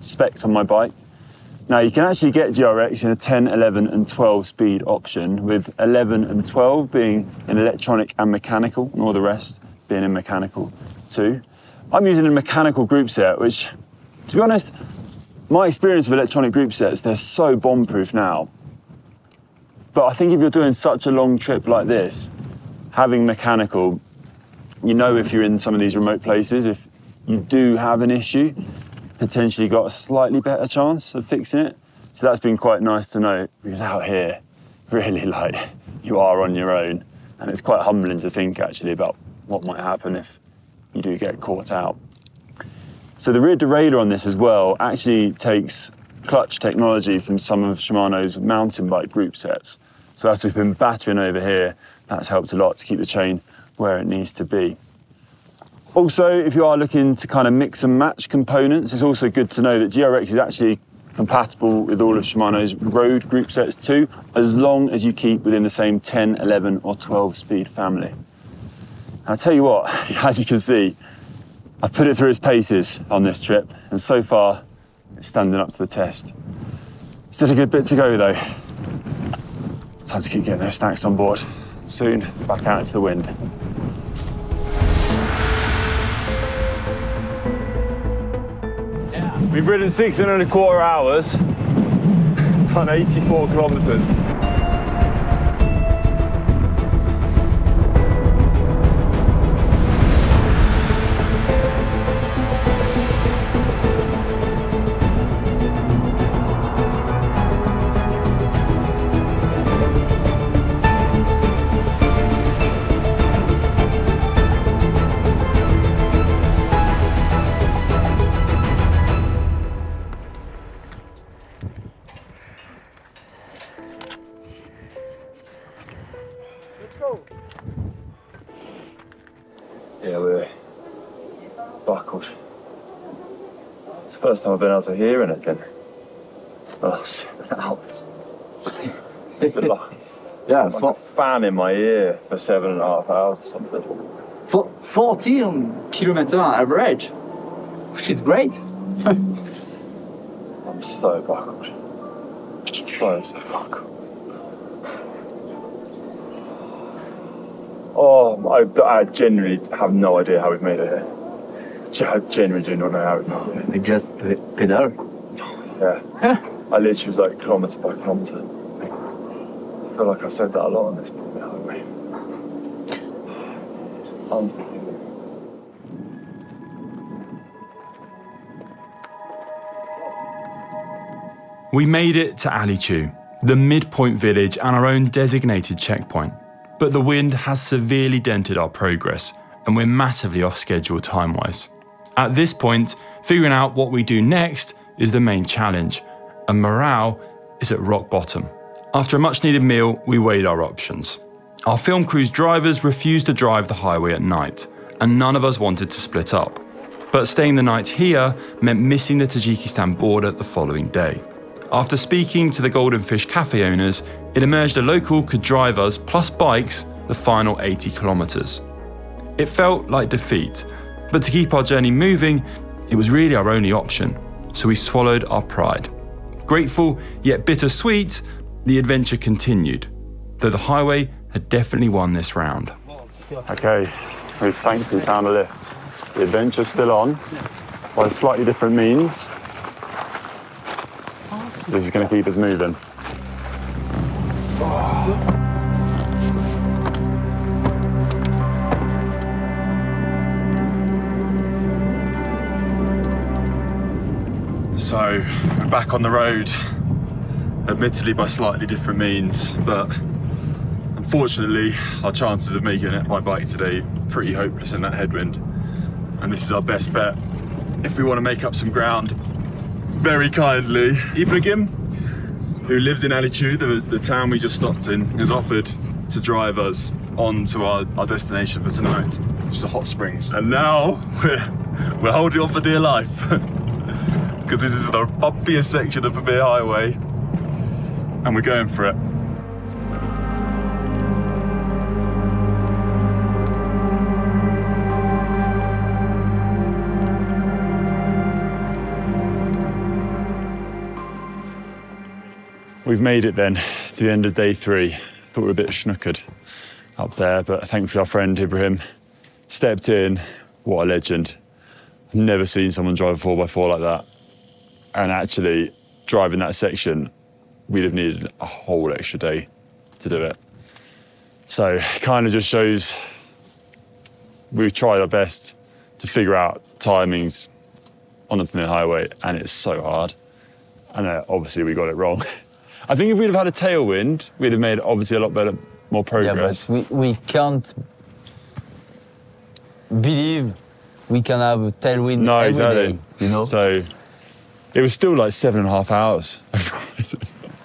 S2: spec'd on my bike. Now you can actually get GRX in a 10, 11 and 12 speed option, with 11 and 12 being in electronic and mechanical, and all the rest being in mechanical too. I'm using a mechanical group set, which, to be honest, my experience of electronic group sets, they're so bomb-proof now. But I think if you're doing such a long trip like this, having mechanical, you know if you're in some of these remote places, if you do have an issue, potentially got a slightly better chance of fixing it. So that's been quite nice to know, because out here, really like, you are on your own. And it's quite humbling to think actually about what might happen if you do get caught out. So the rear derailleur on this as well actually takes clutch technology from some of Shimano's mountain bike group sets. So as we've been battering over here, that's helped a lot to keep the chain where it needs to be. Also, if you are looking to kind of mix and match components, it's also good to know that GRX is actually compatible with all of Shimano's road group sets too, as long as you keep within the same 10, 11 or 12 speed family. And I'll tell you what, as you can see, I've put it through its paces on this trip, and so far, it's standing up to the test. Still a good bit to go though. Time to keep getting those snacks on board. Soon, back out into the wind. We've ridden 6.25 hours, done 84 kilometres. Yeah, we're buckled. It's the first time I've been able to hear anything. Oh, 7 hours. It's been like, like a fan in my ear for 7.5 hours or something.
S9: 40 kilometre average, which is great.
S2: I'm so buckled. So buckled. Oh, I genuinely have no idea how we've made it here. I genuinely do not know how we've made it here.
S9: We just pedal.
S2: Yeah. I literally was like kilometre by kilometre. I feel like I've said that a lot on this highway. It's unforgiving.
S1: We made it to Ali Chu, the midpoint village and our own designated checkpoint. But the wind has severely dented our progress, and we're massively off schedule time-wise. At this point, figuring out what we do next is the main challenge, and morale is at rock bottom. After a much-needed meal, we weighed our options. Our film crew's drivers refused to drive the highway at night, and none of us wanted to split up. But staying the night here meant missing the Tajikistan border the following day. After speaking to the Golden Fish Cafe owners, it emerged a local could drive us, plus bikes, the final 80 kilometres. It felt like defeat, but to keep our journey moving, it was really our only option, so we swallowed our pride. Grateful yet bittersweet, the adventure continued, though the highway had definitely won this round.
S2: Okay, we've thankfully found a lift. The adventure's still on, by slightly different means. This is going to keep us moving. So, we're back on the road, admittedly by slightly different means, but unfortunately, our chances of making it by bike today are pretty hopeless in that headwind. And this is our best bet if we want to make up some ground. Very kindly, Ibrahim, who lives in Altitude, the town we just stopped in, has offered to drive us on to our destination for tonight, which is the Hot Springs. And now we're holding on for dear life, because this is the bumpiest section of Pamir Highway, and we're going for it. We've made it then to the end of day 3. Thought we were a bit snookered up there, but thankfully our friend Ibrahim stepped in. What a legend. I've never seen someone drive a 4x4 like that. And actually, driving that section, we'd have needed a whole extra day to do it. So kind of just shows we've tried our best to figure out timings on the Pamir Highway, and it's so hard. And obviously we got it wrong. I think if we'd have had a tailwind, we'd have made obviously a lot better, more progress.
S6: Yeah, but we can't believe we can have a tailwind every day, you know?
S2: So it was still like 7.5 hours.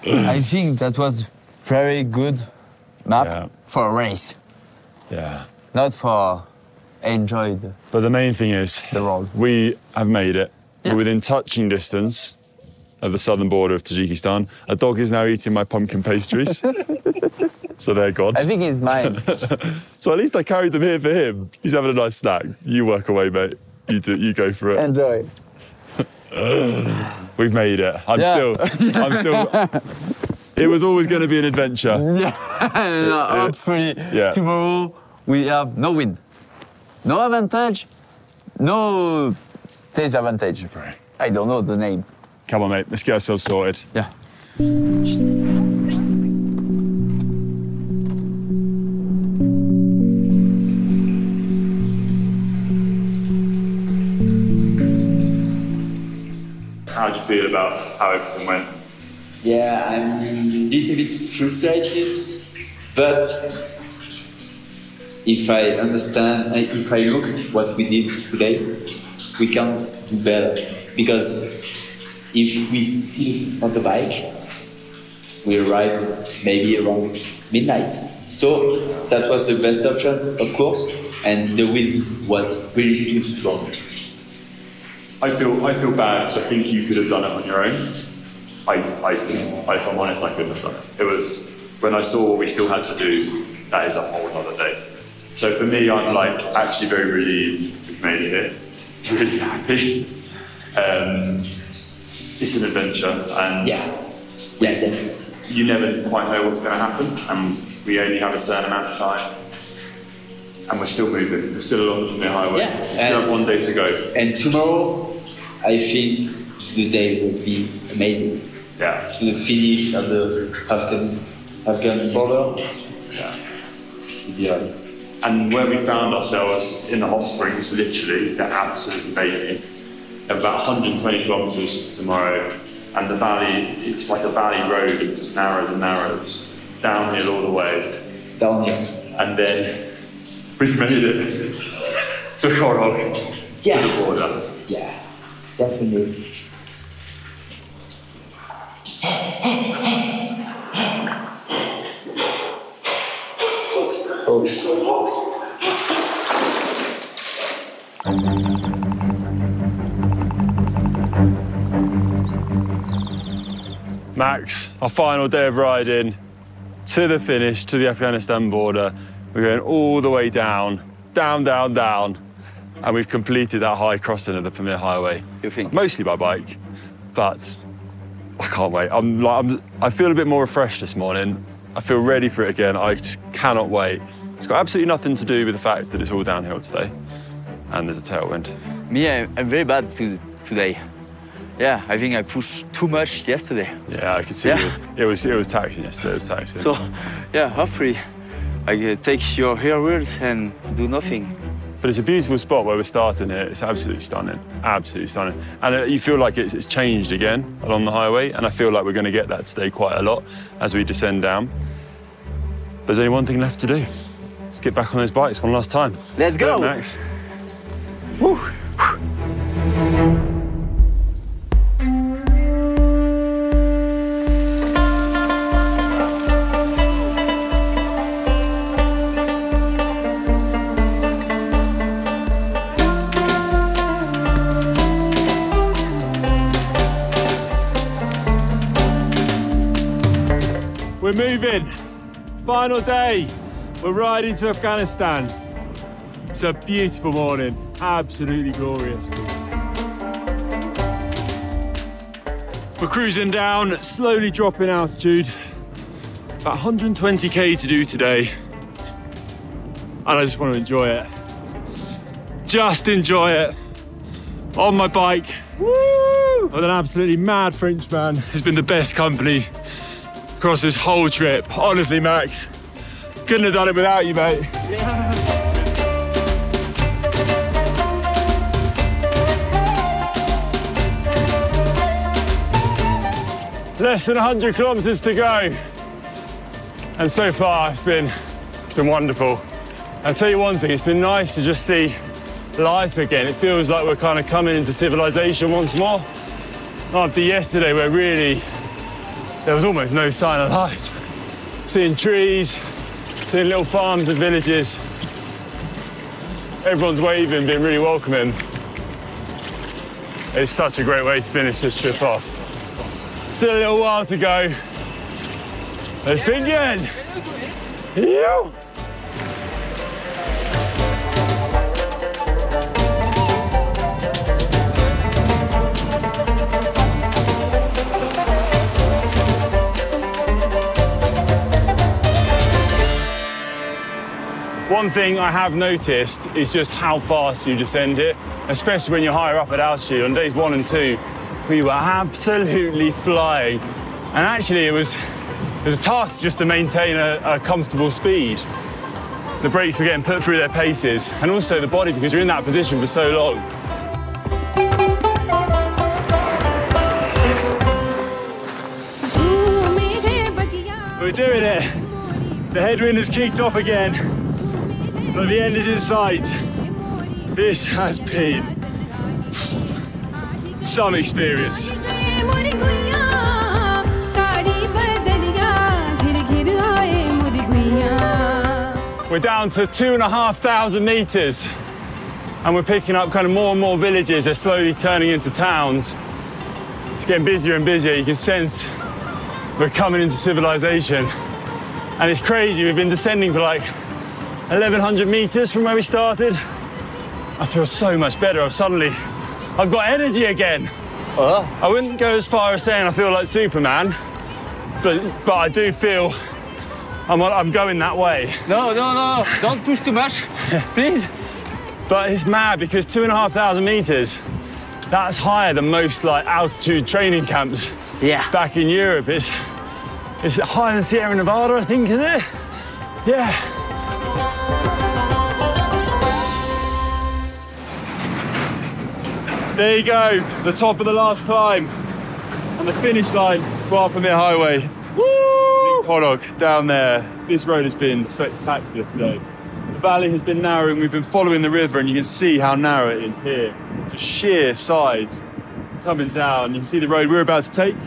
S6: I think that was very good map for a race.
S2: Yeah.
S6: Not for enjoy the
S2: But the main thing is,
S6: the road.
S2: We have made it. Yeah. We're within touching distance of the southern border of Tajikistan. A dog is now eating my pumpkin pastries. So they're gone.
S6: I think it's mine.
S2: So at least I carried them here for him. He's having a nice snack. You work away, mate. You go for it.
S6: Enjoy.
S2: We've made it. I'm still. It was always going to be an adventure.
S6: Yeah. Hopefully tomorrow we have no wind, no advantage, no disadvantage.
S2: Right.
S6: I don't know the name.
S2: Come on, mate. Let's get ourselves sorted.
S6: Yeah.
S2: How do you feel about how everything went?
S5: Yeah, I'm a little bit frustrated, but if I understand, if I look at what we did today, we can't do better. Because if we still on the bike, we arrive maybe around midnight. So that was the best option, of course, and the wind was really too strong.
S2: I feel bad because I think you could have done it on your own. If I'm honest, I couldn't have done it. It was, when I saw what we still had to do, that is a whole other day. So for me, I'm like actually very relieved we've made it here. Really happy. It's an adventure, and
S5: definitely.
S2: You never quite know what's going to happen, and we only have a certain amount of time. And we're still moving. We're still along the highway.
S5: Yeah.
S2: We still have one day to go.
S5: And tomorrow, I think the day will be amazing.
S2: Yeah.
S5: To the finish of the Afghan border.
S2: Yeah. And where we found ourselves in the hot springs, literally, they're absolutely baking. About 120 kilometres tomorrow, and the valley, it's like a valley road, it just narrows and narrows, downhill all the way.
S5: Downhill.
S2: And then we've made it to Qarokul, to the border.
S5: Yeah, definitely. Oh, it's so hot.
S2: Max, our final day of riding to the finish, to the Afghanistan border. We're going all the way down, down, and we've completed that high crossing of the Pamir Highway.
S6: You think?
S2: Mostly by bike, but I can't wait. I feel a bit more refreshed this morning. I feel ready for it again. I just cannot wait. It's got absolutely nothing to do with the fact that it's all downhill today and there's a tailwind.
S3: Me, I'm very bad today. Yeah, I think I pushed too much yesterday.
S2: Yeah, I could see it was taxing yesterday. It was taxing.
S3: So, yeah, hopefully I can take your Heroines and do nothing.
S2: But it's a beautiful spot where we're starting here. It's absolutely stunning, absolutely stunning. And you feel like it's changed again along the highway, and I feel like we're going to get that today quite a lot as we descend down. But there's only one thing left to do. Let's get back on those bikes one last time.
S3: Let's go.
S2: Max.
S3: Woo.
S2: We're moving. Final day. We're riding to Afghanistan. It's a beautiful morning. Absolutely glorious. We're cruising down, slowly dropping altitude. About 120k to do today. And I just want to enjoy it. Just enjoy it. On my bike. Woo! With an absolutely mad Frenchman who's been the best company across this whole trip. Honestly, Max, couldn't have done it without you, mate. Yeah. Less than 100 kilometers to go. And so far, it's been wonderful. I'll tell you one thing, it's been nice to just see life again. It feels like we're kind of coming into civilization once more. After yesterday, where really, there was almost no sign of life. Seeing trees, seeing little farms and villages. Everyone's waving, being really welcoming. It's such a great way to finish this trip off. Still a little while to go. Let's begin. Yeah. One thing I have noticed is just how fast you descend here, especially when you're higher up at altitude. On days 1 and 2, we were absolutely flying. And actually, it was a task just to maintain a comfortable speed. The brakes were getting put through their paces, and also the body, because you're in that position for so long. We're doing it. The headwind has kicked off again, but the end is in sight. This has been some experience. We're down to 2,500 meters, and we're picking up kind of more and more villages. They're slowly turning into towns. It's getting busier and busier. You can sense we're coming into civilization. And it's crazy. We've been descending for like 1,100 meters from where we started. I feel so much better. I've got energy again. I wouldn't go as far as saying I feel like Superman, but I do feel I'm going that way.
S3: No, don't push too much, please.
S2: But it's mad because 2,500 meters, that's higher than most like altitude training camps back in Europe. It's higher than Sierra Nevada, I think, is it? Yeah. There you go, the top of the last climb and the finish line to our Pamir Highway. Woo! Qarokul, down there. This road has been spectacular today. The valley has been narrowing. We've been following the river, and you can see how narrow it is here. Just sheer sides coming down. You can see the road we're about to take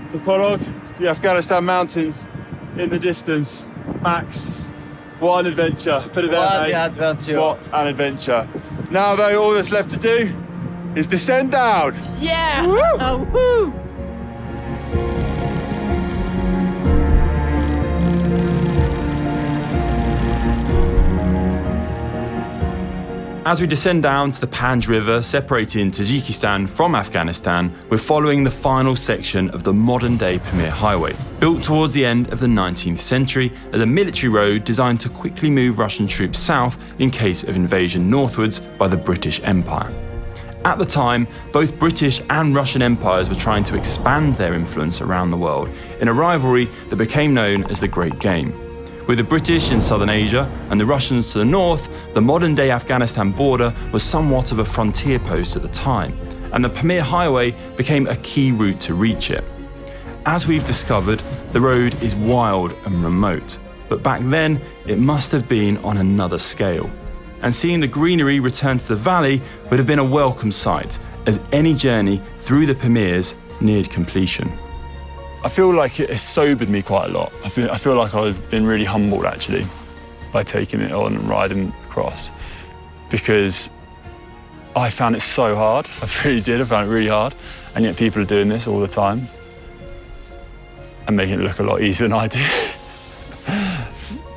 S2: to Qarokul, to the Afghanistan mountains in the distance. Max, what an adventure. Put it there, mate. What an adventure. What an adventure. Now, though, all that's left to do is descend down.
S3: Yeah!
S2: Woo!
S3: Oh, woo!
S1: As we descend down to the Panj River separating Tajikistan from Afghanistan, we're following the final section of the modern-day Pamir Highway, built towards the end of the 19th century as a military road designed to quickly move Russian troops south in case of invasion northwards by the British Empire. At the time, both British and Russian empires were trying to expand their influence around the world in a rivalry that became known as the Great Game. With the British in southern Asia and the Russians to the north, the modern-day Afghanistan border was somewhat of a frontier post at the time, and the Pamir Highway became a key route to reach it. As we've discovered, the road is wild and remote, but back then it must have been on another scale. And seeing the greenery return to the valley would have been a welcome sight, as any journey through the Pamirs neared completion.
S2: I feel like it has sobered me quite a lot. I feel like I've been really humbled, actually, by taking it on and riding across, because I found it so hard. I really did. I found it really hard. And yet people are doing this all the time and making it look a lot easier than I do.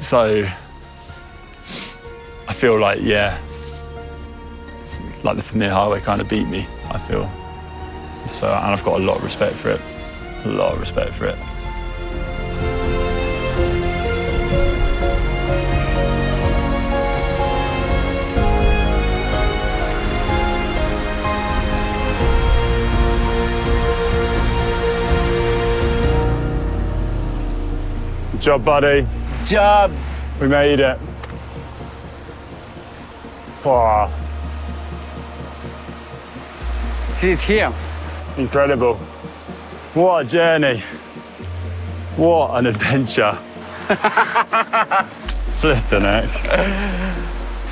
S2: So I feel like, yeah, like the Pamir Highway kind of beat me, I feel. So, and I've got a lot of respect for it. A lot of respect for it. Good job, buddy.
S3: Good job.
S2: We made it. Wow.
S3: It's here.
S2: Incredible. What a journey. What an adventure. Flip the neck.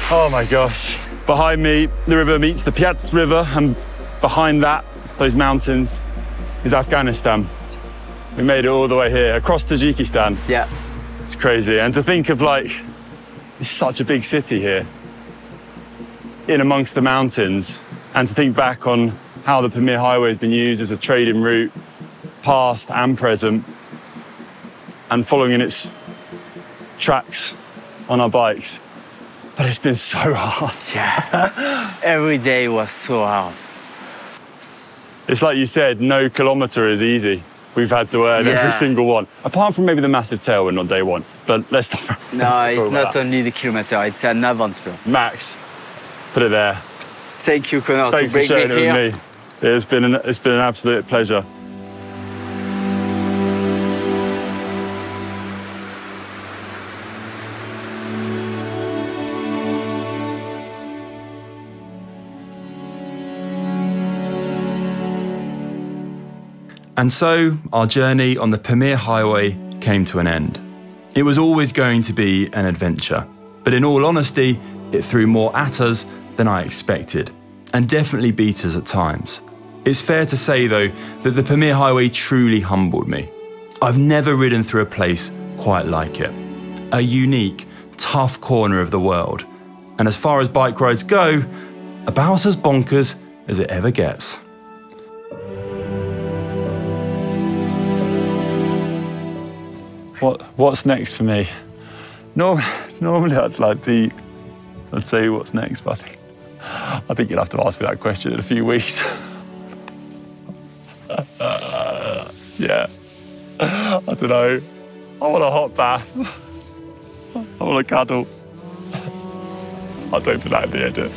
S2: Oh my gosh. Behind me, the river meets the Piats River, and behind that, those mountains, is Afghanistan. We made it all the way here, across Tajikistan.
S3: Yeah.
S2: It's crazy. And to think of, like, it's such a big city here, in amongst the mountains, and to think back on how the Pamir Highway has been used as a trading route, past and present, and following in its tracks on our bikes. But it's been so hard.
S3: Yeah. Every day was so hard.
S2: It's like you said, no kilometre is easy. We've had to earn every single one. Apart from maybe the massive tailwind on day one. But let's stop.
S3: No, it's not only the kilometre, it's an adventure.
S2: Max, put it there.
S3: Thank you, Conor,
S2: Thanks
S3: to
S2: for
S3: bring
S2: sharing
S3: me
S2: it
S3: here.
S2: with me. It's been an absolute pleasure.
S1: And so, our journey on the Pamir Highway came to an end. It was always going to be an adventure, but in all honesty, it threw more at us than I expected, and definitely beat us at times. It's fair to say, though, that the Pamir Highway truly humbled me. I've never ridden through a place quite like it. A unique, tough corner of the world, and as far as bike rides go, about as bonkers as it ever gets.
S2: What's next for me? Normally I'd say what's next, but I think you'll have to ask me that question in a few weeks. Yeah, I don't know. I want a hot bath. I want a cuddle. I don't put that in the edit.